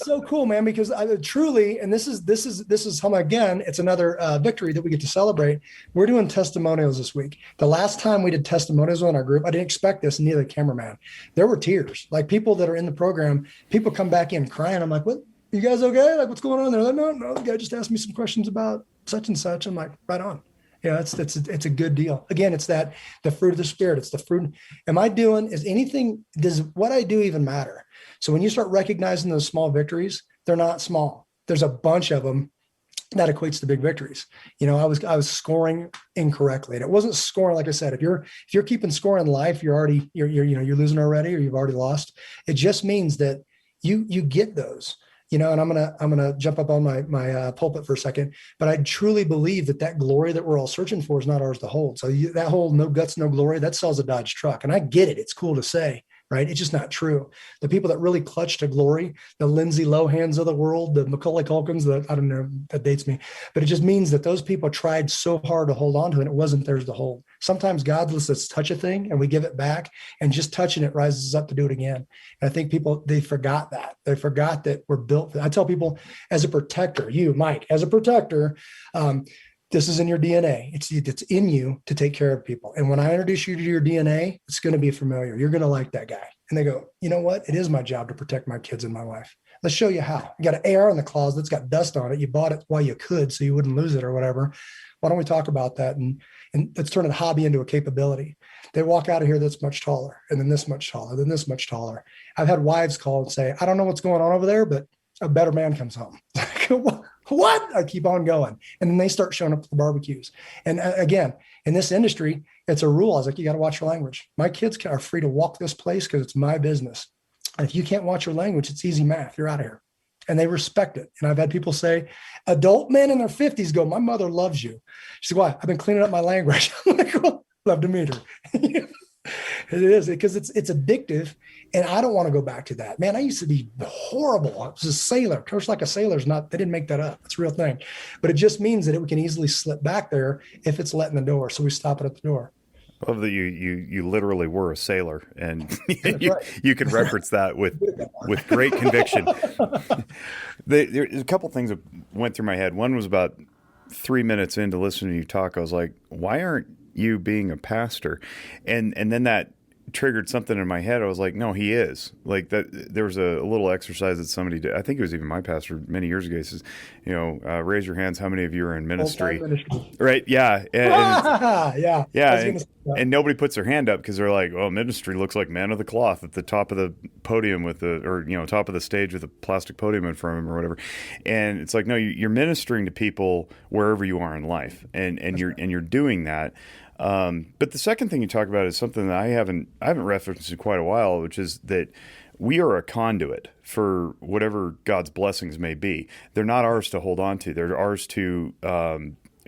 so cool, man, because I truly, and this is how, again, it's another victory that we get to celebrate. We're doing testimonials this week. The last time we did testimonials on our group, I didn't expect this, and neither the cameraman. There were tears. Like people that are in the program, people come back in crying. I'm like, what? You guys okay? Like, what's going on? They're like, no, the guy just asked me some questions about such and such. I'm like, right on. Yeah, it's a good deal. Again, it's the fruit of the Spirit. It's the fruit. Does what I do even matter? So when you start recognizing those small victories, they're not small. There's a bunch of them that equates to big victories. I was scoring incorrectly, and it wasn't scoring. Like I said, if you're keeping score in life, you're losing already, or you've already lost. It just means that you get those. And I'm gonna jump up on my pulpit for a second, but I truly believe that glory that we're all searching for is not ours to hold. So that whole no guts, no glory, that sells a Dodge truck, and I get it. It's cool to say, right? It's just not true. The people that really clutch to glory, the Lindsay Lohans of the world, the Macaulay Culkins, I don't know, that dates me, but it just means that those people tried so hard to hold on to it, and it wasn't theirs to hold. Sometimes God lets us touch a thing and we give it back, and just touching it rises up to do it again. And I think people, they forgot that. They forgot that we're built. I tell people, as a protector, you, Mike, as a protector, this is in your DNA. It's in you to take care of people. And when I introduce you to your DNA, it's going to be familiar. You're going to like that guy. And they go, you know what? It is my job to protect my kids and my wife. Let's show you how. You got an AR in the closet that's got dust on it. You bought it while you could, so you wouldn't lose it or whatever. Why don't we talk about that? And let's turn a hobby into a capability. They walk out of here that's much taller, and then this much taller, then this much taller. I've had wives call and say, I don't know what's going on over there, but a better man comes home. What? I keep on going. And then they start showing up at the barbecues. And again, in this industry, it's a rule. I was like, you got to watch your language. My kids are free to walk this place because it's my business. And if you can't watch your language, it's easy math. You're out of here. And they respect it. And I've had people say, adult men in their 50s go, my mother loves you. She said, why? I've been cleaning up my language. I'm like, well, love to meet her. It is, because it's addictive, and I don't want to go back to that. Man, I used to be horrible. I was a sailor. Coach like a sailor's not, they didn't make that up. It's a real thing. But it just means that we can easily slip back there if it's let in the door. So we stop it at the door. I love that you literally were a sailor, and Right. you can reference that with great conviction. There's a couple things that went through my head. One was about 3 minutes into listening to you talk, I was like, why aren't you being a pastor? And then that triggered something in my head. I was like, no, he is. Like that. There was a little exercise that somebody did. I think it was even my pastor many years ago. He says, raise your hands. How many of you are in ministry? Right. Yeah. Yeah. Yeah. And nobody puts their hand up because they're like, well, ministry looks like man of the cloth at the top of the podium top of the stage with a plastic podium in front of him or whatever. And it's like, no, you're ministering to people wherever you are in life, and you're doing that. But the second thing you talk about is something that I haven't referenced in quite a while, which is that we are a conduit for whatever God's blessings may be. They're not ours to hold on to. They're ours to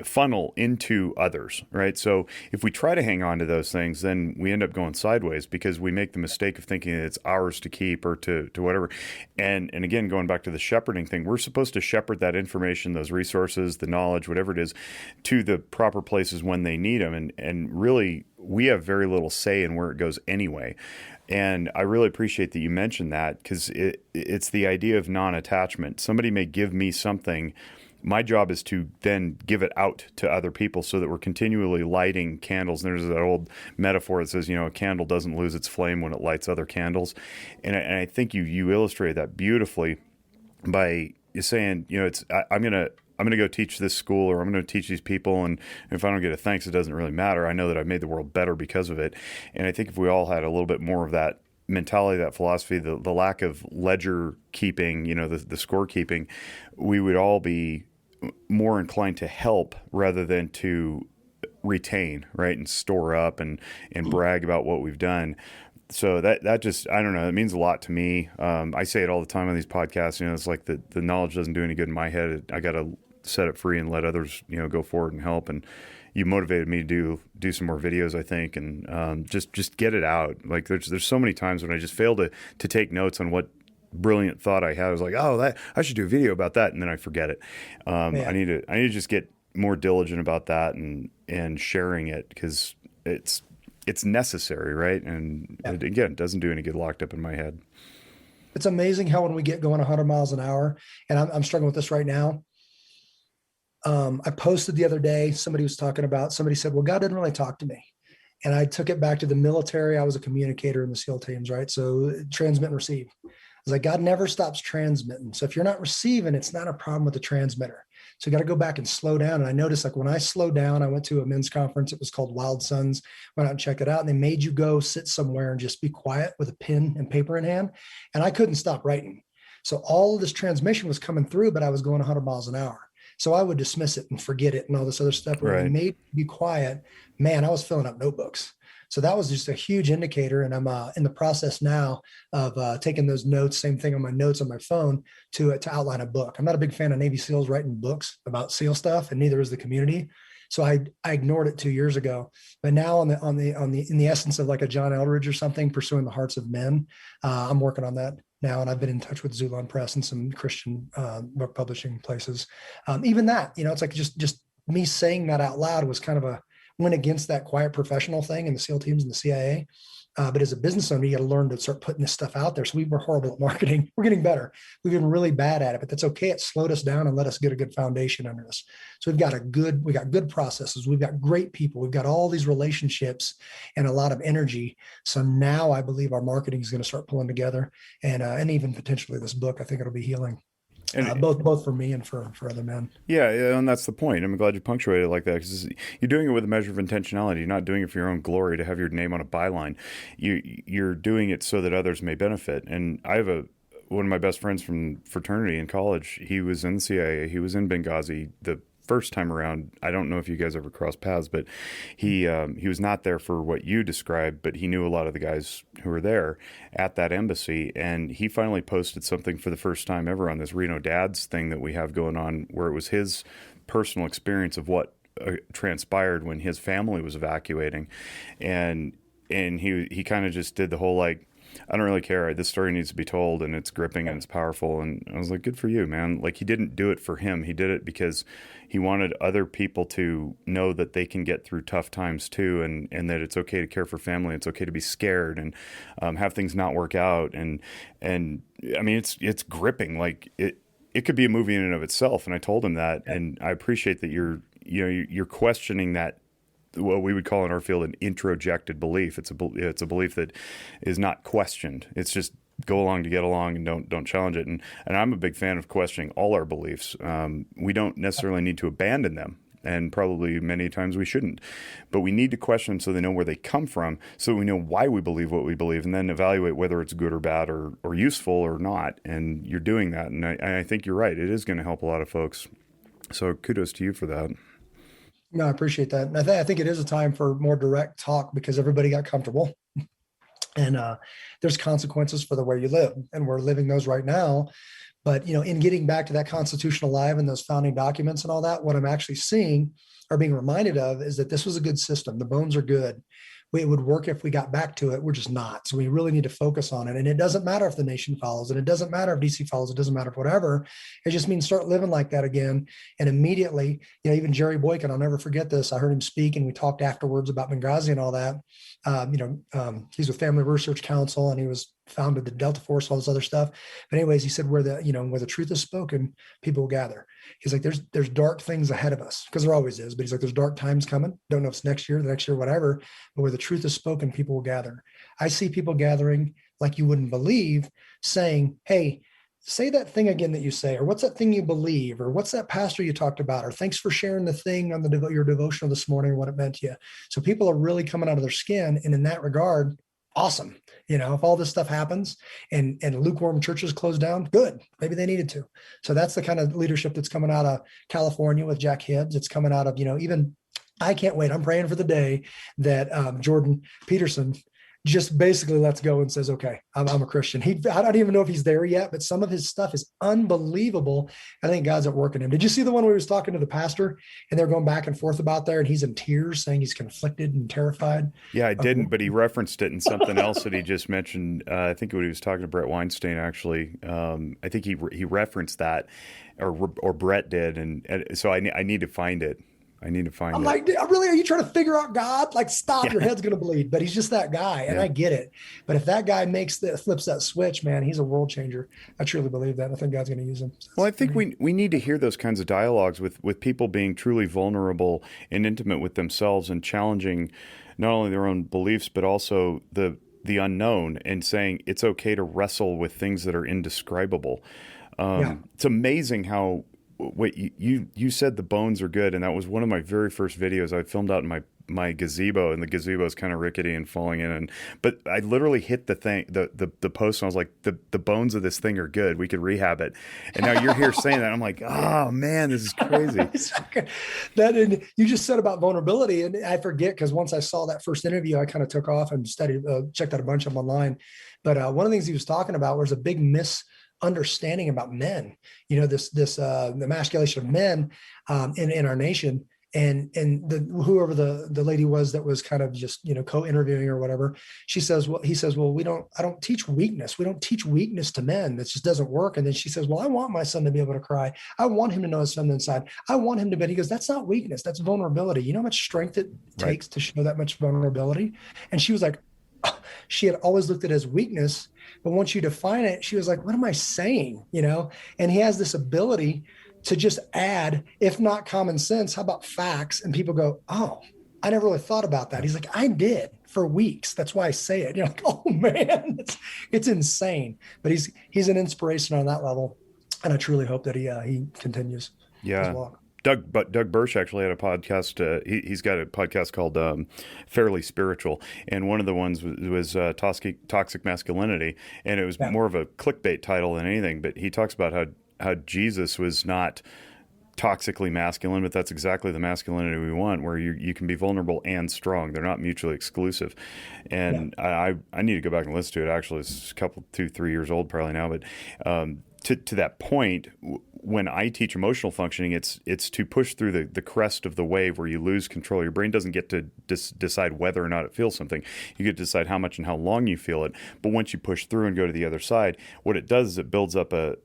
funnel into others, right? So if we try to hang on to those things, then we end up going sideways because we make the mistake of thinking that it's ours to keep or to whatever. And again, going back to the shepherding thing, we're supposed to shepherd that information, those resources, the knowledge, whatever it is, to the proper places when they need them. And really we have very little say in where it goes anyway. And I really appreciate that you mentioned that, because it's the idea of non-attachment. Somebody may give me something. My job is to then give it out to other people so that we're continually lighting candles. And there's that old metaphor that says, a candle doesn't lose its flame when it lights other candles. And I think you illustrated that beautifully by saying, I'm going to go teach this school, or I'm going to teach these people, and if I don't get a thanks, it doesn't really matter. I know that I've made the world better because of it. And I think if we all had a little bit more of that mentality, that philosophy, the lack of ledger keeping, the score keeping, we would all be more inclined to help rather than to retain, right, and store up and brag about what we've done. So that just, I don't know, it means a lot to me. I say it all the time on these podcasts, it's like the knowledge doesn't do any good in my head. I got to set it free and let others, go forward and help. And you motivated me to do some more videos, I think, and just get it out. Like there's so many times when I just fail to take notes on what brilliant thought I had. I was like, that I should do a video about that, and then I forget it. I need to just get more diligent about that and sharing it, because it's necessary, right? And it doesn't do any good locked up in my head. It's amazing how when we get going 100 miles an hour, and I'm struggling with this right now. I posted the other day, somebody said, well, God didn't really talk to me. And I took it back to the military. I was a communicator in the SEAL teams, right? So transmit and receive. I was like, God never stops transmitting. So if you're not receiving, it's not a problem with the transmitter. So you got to go back and slow down. And I noticed, like, when I slowed down, I went to a men's conference. It was called Wild Sons. Went out and checked it out. And they made you go sit somewhere and just be quiet with a pen and paper in hand. And I couldn't stop writing. So all of this transmission was coming through, but I was going 100 miles an hour. So I would dismiss it and forget it and all this other stuff. When they made me be quiet, man, I was filling up notebooks. So that was just a huge indicator. And I'm in the process now of taking those notes, same thing on my notes on my phone, to outline a book. I'm not a big fan of Navy SEALs writing books about SEAL stuff, and neither is the community. So I ignored it 2 years ago. But now in the essence of like a John Eldridge or something, pursuing the hearts of men, I'm working on that now. And I've been in touch with Zulon Press and some Christian book publishing places. Even that, it's like just me saying that out loud was kind of went against that quiet professional thing in the SEAL teams and the CIA. But as a business owner, you got to learn to start putting this stuff out there. So we were horrible at marketing. We're getting better. We've been really bad at it, but that's okay. It slowed us down and let us get a good foundation under us. So we got good processes. We've got great people. We've got all these relationships and a lot of energy. So now I believe our marketing is going to start pulling together, and even potentially this book, I think it'll be healing. And both for me and for other men. Yeah, and that's the point. I'm glad you punctuated it like that, because you're doing it with a measure of intentionality. You're not doing it for your own glory to have your name on a byline. You're doing it so that others may benefit. And I have one of my best friends from fraternity in college. He was in the CIA. He was in Benghazi the first time around. I don't know if you guys ever crossed paths, but he was not there for what you described, but he knew a lot of the guys who were there at that embassy. And he finally posted something for the first time ever on this Reno Dads thing that we have going on, where it was his personal experience of what transpired when his family was evacuating. And he kind of just did the whole, like, I don't really care. This story needs to be told, and it's gripping and it's powerful. And I was like, good for you, man. Like, he didn't do it for him. He did it because he wanted other people to know that they can get through tough times too, and that it's okay to care for family. It's okay to be scared and have things not work out. And I mean, it's gripping. Like, it could be a movie in and of itself. And I told him that, and I appreciate that you're questioning that, what we would call in our field an introjected belief. It's a belief that is not questioned. It's just go along to get along, and don't challenge it. And I'm a big fan of questioning all our beliefs. We don't necessarily need to abandon them, and probably many times we shouldn't. But we need to question them so they know where they come from, so we know why we believe what we believe, and then evaluate whether it's good or bad or useful or not. And you're doing that, and I think you're right. It is going to help a lot of folks. So kudos to you for that. No, I appreciate that. And I think it is a time for more direct talk, because everybody got comfortable, and there's consequences for the way you live, and we're living those right now. But, in getting back to that Constitution alive and those founding documents and all that, what I'm actually seeing or being reminded of is that this was a good system. The bones are good. it would work if we got back to it. We're just not. So we really need to focus on it. And it doesn't matter if the nation follows, and it doesn't matter if DC follows, it doesn't matter if whatever. It just means start living like that again. And immediately, even Jerry Boykin, I'll never forget this. I heard him speak, and we talked afterwards about Benghazi and all that. He's with Family Research Council, and he was founded the Delta Force, all this other stuff. But anyways, he said, where the truth is spoken, people will gather. He's like, there's dark things ahead of us, because there always is. But he's like, there's dark times coming. Don't know if it's next year, the next year, whatever. But where the truth is spoken, people will gather. I see people gathering like you wouldn't believe, saying, hey, say that thing again that you say, or what's that thing you believe, or what's that pastor you talked about, or thanks for sharing the thing on your devotional this morning, or what it meant to you. So people are really coming out of their skin. And in that regard, awesome. If all this stuff happens and lukewarm churches close down, good. Maybe they needed to. So that's the kind of leadership that's coming out of California with Jack Hibbs. It's coming out of, even, I can't wait. I'm praying for the day that Jordan Peterson just basically lets go and says, okay, I'm a Christian. I don't even know if he's there yet, but some of his stuff is unbelievable. I think God's at work in him. Did you see the one where he was talking to the pastor and they're going back and forth about there, and he's in tears saying he's conflicted and terrified? Yeah, I didn't, but he referenced it in something else that he just mentioned. I think when he was talking to Brett Weinstein, actually, I think he referenced that, or Brett did. And so I need to find it. I'm like, really? Are you trying to figure out God? Like, stop, your head's going to bleed. But he's just that guy. And I get it. But if that guy flips that switch, man, he's a world changer. I truly believe that. I think God's going to use him. Well, I think we need to hear those kinds of dialogues with people being truly vulnerable and intimate with themselves and challenging not only their own beliefs, but also the unknown, and saying it's okay to wrestle with things that are indescribable. It's amazing how you said the bones are good, and that was one of my very first videos I filmed out in my gazebo, and the gazebo is kind of rickety and falling in, but I literally hit the thing, the post, and I was like, the bones of this thing are good, we could rehab it. And now you're here saying that, I'm like, oh man, this is crazy. And you just said about vulnerability, and I forget, because once I saw that first interview, I kind of took off and checked out a bunch of them online. But one of the things he was talking about was a big misunderstanding about men, the emasculation of men in our nation. And whoever the lady was that was kind of just, co-interviewing or whatever, he says, well, I don't teach weakness. We don't teach weakness to men. That just doesn't work. And then she says, well, I want my son to be able to cry. I want him to know his feminine side. I want him to be, he goes, that's not weakness. That's vulnerability. You know how much strength it takes to show that much vulnerability? And she was like, she had always looked at it as weakness, but once you define it, she was like, what am I saying? And he has this ability to just add, if not common sense, how about facts? And people go, oh, I never really thought about that. He's like, I did for weeks. That's why I say it. You're like, oh man, it's insane. But he's an inspiration on that level. And I truly hope that he continues his walk. Doug Birch actually had a podcast. He's got a podcast called Fairly Spiritual, and one of the ones was Toxic Masculinity, and it was more of a clickbait title than anything. But he talks about how Jesus was not toxically masculine, but that's exactly the masculinity we want, where you can be vulnerable and strong. They're not mutually exclusive. And I need to go back and listen to it. Actually, it's a couple, 2-3 years old probably now, but to that point, when I teach emotional functioning, it's to push through the crest of the wave where you lose control. Your brain doesn't get to decide whether or not it feels something. You get to decide how much and how long you feel it. But once you push through and go to the other side, what it does is it builds up a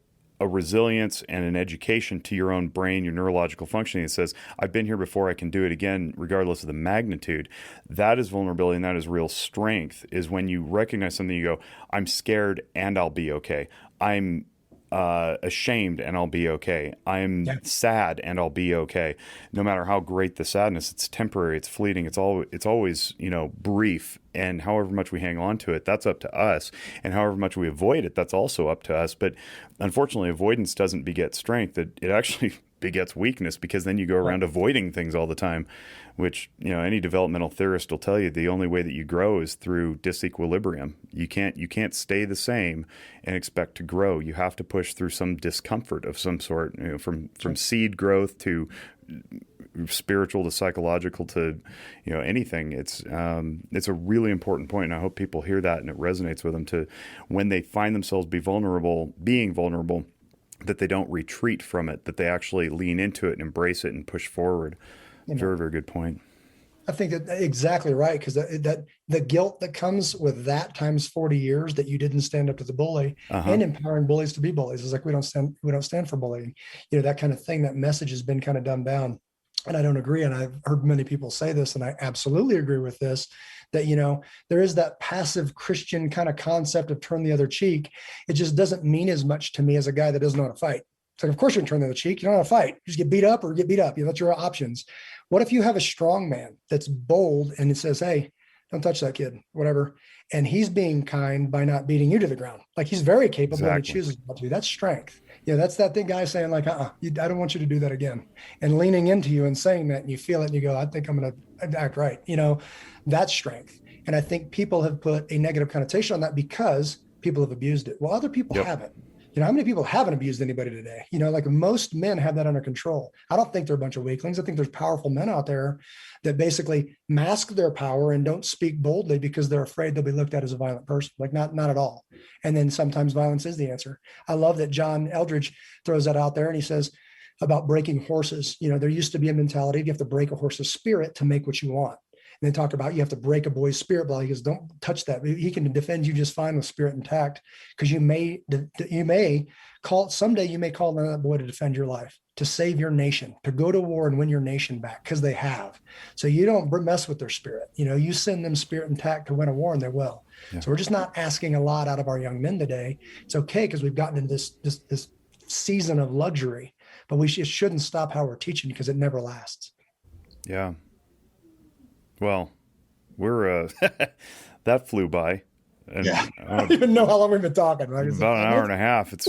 resilience and an education to your own brain, your neurological functioning. It says, I've been here before, I can do it again, regardless of the magnitude. That is vulnerability, and that is real strength, is when you recognize something, you go, I'm scared and I'll be okay. I'm ashamed and I'll be okay. I'm sad and I'll be okay. No matter how great the sadness, it's temporary, it's fleeting, it's always brief. And however much we hang on to it, that's up to us. And however much we avoid it, that's also up to us. But unfortunately, avoidance doesn't beget strength. It actually begets weakness, because then you go around avoiding things all the time, which, any developmental theorist will tell you the only way that you grow is through disequilibrium. You can't stay the same and expect to grow. You have to push through some discomfort of some sort, from seed growth to spiritual to psychological to anything. It's a really important point, and I hope people hear that and it resonates with them, to when they find themselves being vulnerable, that they don't retreat from it, that they actually lean into it and embrace it and push forward. Very, very good point. I think that exactly right, because that the guilt that comes with that times 40 years that you didn't stand up to the bully, and empowering bullies to be bullies is like we don't stand for bullying, that kind of thing. That message has been kind of dumbed down, and I don't agree. And I've heard many people say this, and I absolutely agree with this. That there is that passive Christian kind of concept of turn the other cheek. It just doesn't mean as much to me as a guy that doesn't know how to fight. It's like, of course you can turn the other cheek. You don't know how to fight. You just get beat up or get beat up. That's your options. What if you have a strong man that's bold and it says, hey, don't touch that kid, whatever. And he's being kind by not beating you to the ground. Like he's very capable and he chooses not to. That's strength. That's that thing guy saying like, I don't want you to do that again. And leaning into you and saying that, and you feel it and you go, I think I'm going to act right. That's strength. And I think people have put a negative connotation on that because people have abused it. Well, other people haven't. How many people haven't abused anybody today? Like most men have that under control. I don't think they're a bunch of weaklings. I think there's powerful men out there that basically mask their power and don't speak boldly because they're afraid they'll be looked at as a violent person. Like not at all. And then sometimes violence is the answer. I love that John Eldridge throws that out there and he says about breaking horses. There used to be a mentality, you have to break a horse's spirit to make what you want. And they talk about you have to break a boy's spirit ball. He goes, don't touch that. He can defend you just fine with spirit intact, because you may call on that boy to defend your life, to save your nation, to go to war and win your nation back, because they have. So you don't mess with their spirit. You send them spirit intact to win a war, and they will. Yeah. So we're just not asking a lot out of our young men today. It's okay because we've gotten into this season of luxury, but it shouldn't stop how we're teaching, because it never lasts. Yeah. Well, we're that flew by. And I don't even know how long we've been talking. Right? About an hour and a half. It's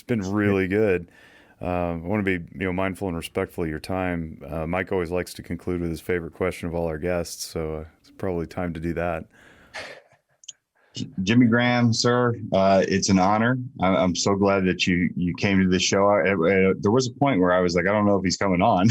been really good. I want to be mindful and respectful of your time. Mike always likes to conclude with his favorite question of all our guests, so it's probably time to do that. Jimmy Graham, sir, it's an honor. I'm so glad that you came to the show. There was a point where I was like, I don't know if he's coming on.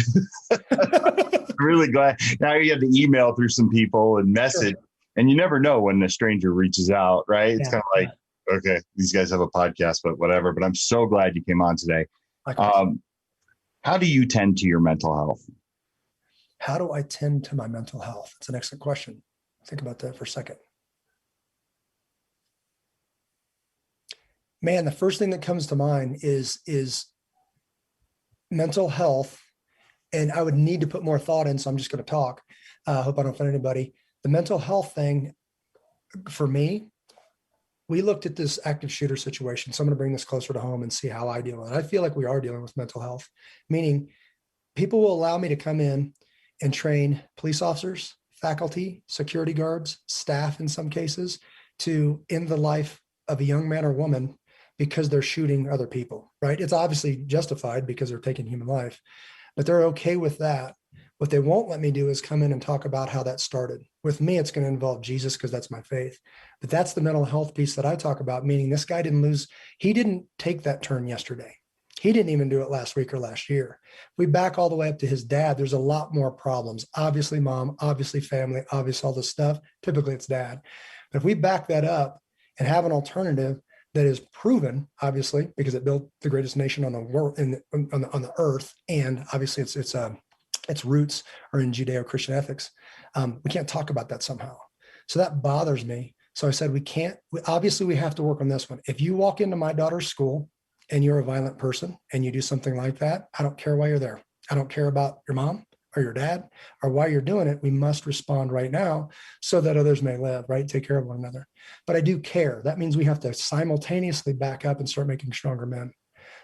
Really glad. Now you have to email through some people and message, and you never know when a stranger reaches out, right? It's kind of like, okay, these guys have a podcast, but whatever. But I'm so glad you came on today. How do you tend to your mental health? How do I tend to my mental health? It's an excellent question. Think about that for a second. Man, the first thing that comes to mind is mental health. And I would need to put more thought in, so I'm just going to talk. I hope I don't offend anybody. The mental health thing, for me, we looked at this active shooter situation. So I'm going to bring this closer to home and see how I deal with it. I feel like we are dealing with mental health, meaning people will allow me to come in and train police officers, faculty, security guards, staff in some cases, to end the life of a young man or woman because they're shooting other people, right? It's obviously justified because they're taking human life, but they're okay with that. What they won't let me do is come in and talk about how that started. With me, it's going to involve Jesus because that's my faith. But that's the mental health piece that I talk about, meaning this guy he didn't take that turn yesterday. He didn't even do it last week or last year. We back all the way up to his dad. There's a lot more problems. Obviously mom, obviously family, obviously all this stuff. Typically it's dad. But if we back that up and have an alternative that is proven, obviously, because it built the greatest nation on the world, on the earth, and obviously its roots are in Judeo-Christian ethics. We can't talk about that somehow. So that bothers me. So I said, we have to work on this one. If you walk into my daughter's school and you're a violent person and you do something like that, I don't care why you're there. I don't care about your mom or your dad or why you're doing it. We must respond right now so that others may live, right? Take care of one another. But I do care. That means we have to simultaneously back up and start making stronger men.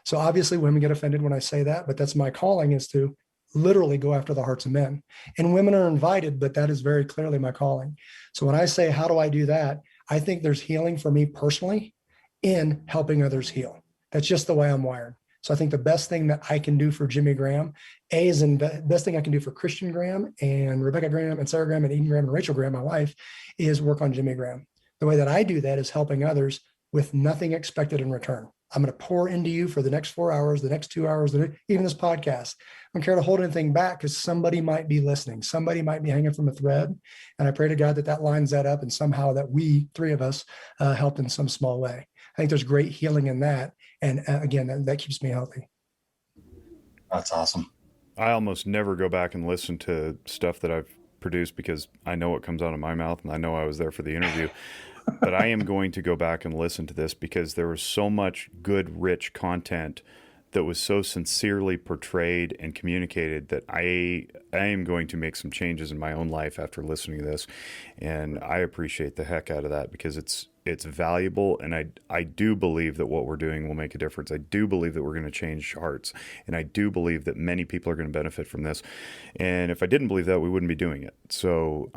So obviously women get offended when I say that, but that's my calling, is to literally go after the hearts of men. And women are invited, but that is very clearly my calling. So when I say, how do I do that? I think there's healing for me personally in helping others heal. That's just the way I'm wired. So I think the best thing that I can do for Jimmy Graham, best thing I can do for Christian Graham and Rebecca Graham and Sarah Graham and Eden Graham and Rachel Graham, my wife, is work on Jimmy Graham. The way that I do that is helping others with nothing expected in return. I'm going to pour into you for the next 4 hours, the next 2 hours, even this podcast. I don't care to hold anything back because somebody might be listening. Somebody might be hanging from a thread. And I pray to God that lines that up and somehow that we, three of us, help in some small way. I think there's great healing in that. And again, that keeps me healthy. That's awesome. I almost never go back and listen to stuff that I've produced because I know what comes out of my mouth and I know I was there for the interview. But I am going to go back and listen to this because there was so much good, rich content that was so sincerely portrayed and communicated that I am going to make some changes in my own life after listening to this. And I appreciate the heck out of that because it's valuable. And I do believe that what we're doing will make a difference. I do believe that we're going to change hearts. And I do believe that many people are going to benefit from this. And if I didn't believe that, we wouldn't be doing it. So,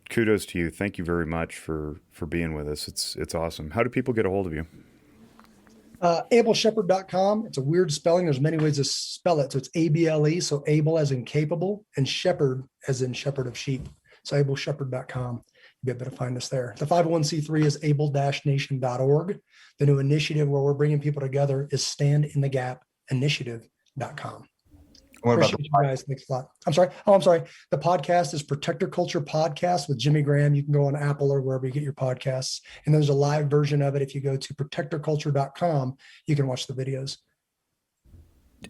kudos to you. Thank you very much for being with us. It's awesome. How do people get a hold of you? AbelShepherd.com. It's a weird spelling. There's many ways to spell it. So it's ABLE. So Abel as in capable and shepherd as in shepherd of sheep. So AbelShepherd.com. You'll be able to find us there. The 501c3 is able-nation.org. The new initiative where we're bringing people together is standinthegapinitiative.com. What about Appreciate you guys. Thanks a lot. I'm sorry. The podcast is Protector Culture Podcast with Jimmy Graham. You can go on Apple or wherever you get your podcasts. And there's a live version of it. If you go to protectorculture.com, you can watch the videos.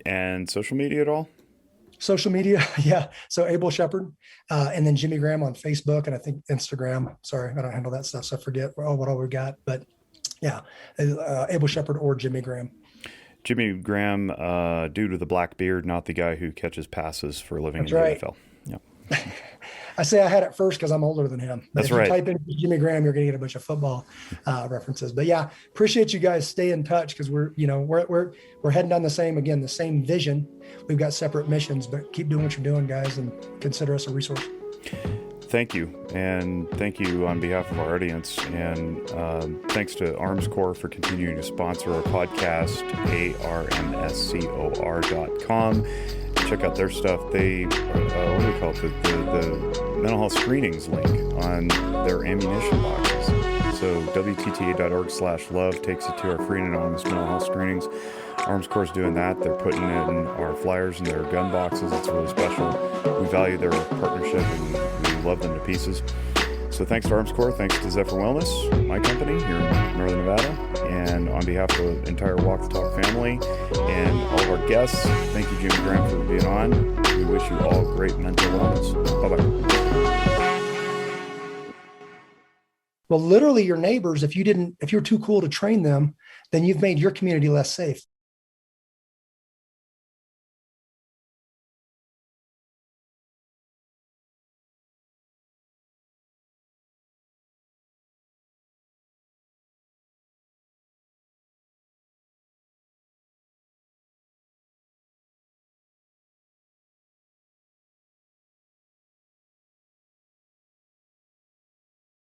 And social media at all? Social media, yeah. So Abel Shepherd, and then Jimmy Graham on Facebook, and I think Instagram. Sorry, I don't handle that stuff, so I forget what all we got. But yeah, Abel Shepherd or Jimmy Graham. Jimmy Graham, dude with a black beard, not the guy who catches passes for a living That's in the right. NFL. Yeah. I say I had it first because I'm older than him. But That's if right. you type in Jimmy Graham, you're going to get a bunch of football references. But yeah, appreciate you guys. Stay in touch because we're heading down the same vision. We've got separate missions, but keep doing what you're doing, guys, and consider us a resource. Thank you. And thank you on behalf of our audience. And thanks to Arms Corps for continuing to sponsor our podcast, armscor.com. Check out their stuff. They, what do we call it? The mental health screenings link on their ammunition boxes. So WTTA.org/love takes you to our free and anonymous mental health screenings. Arms Corps is doing that. They're putting it in our flyers and their gun boxes. It's really special. We value their partnership and we love them to pieces. So thanks to Arms Corps, thanks to Zephyr Wellness, my company here in Northern Nevada, and on behalf of the entire Walk the Talk family and all of our guests, thank you, Jimmy Graham, for being on. We wish you all great mental wellness. Bye-bye. Well, literally your neighbors, if you're too cool to train them, then you've made your community less safe.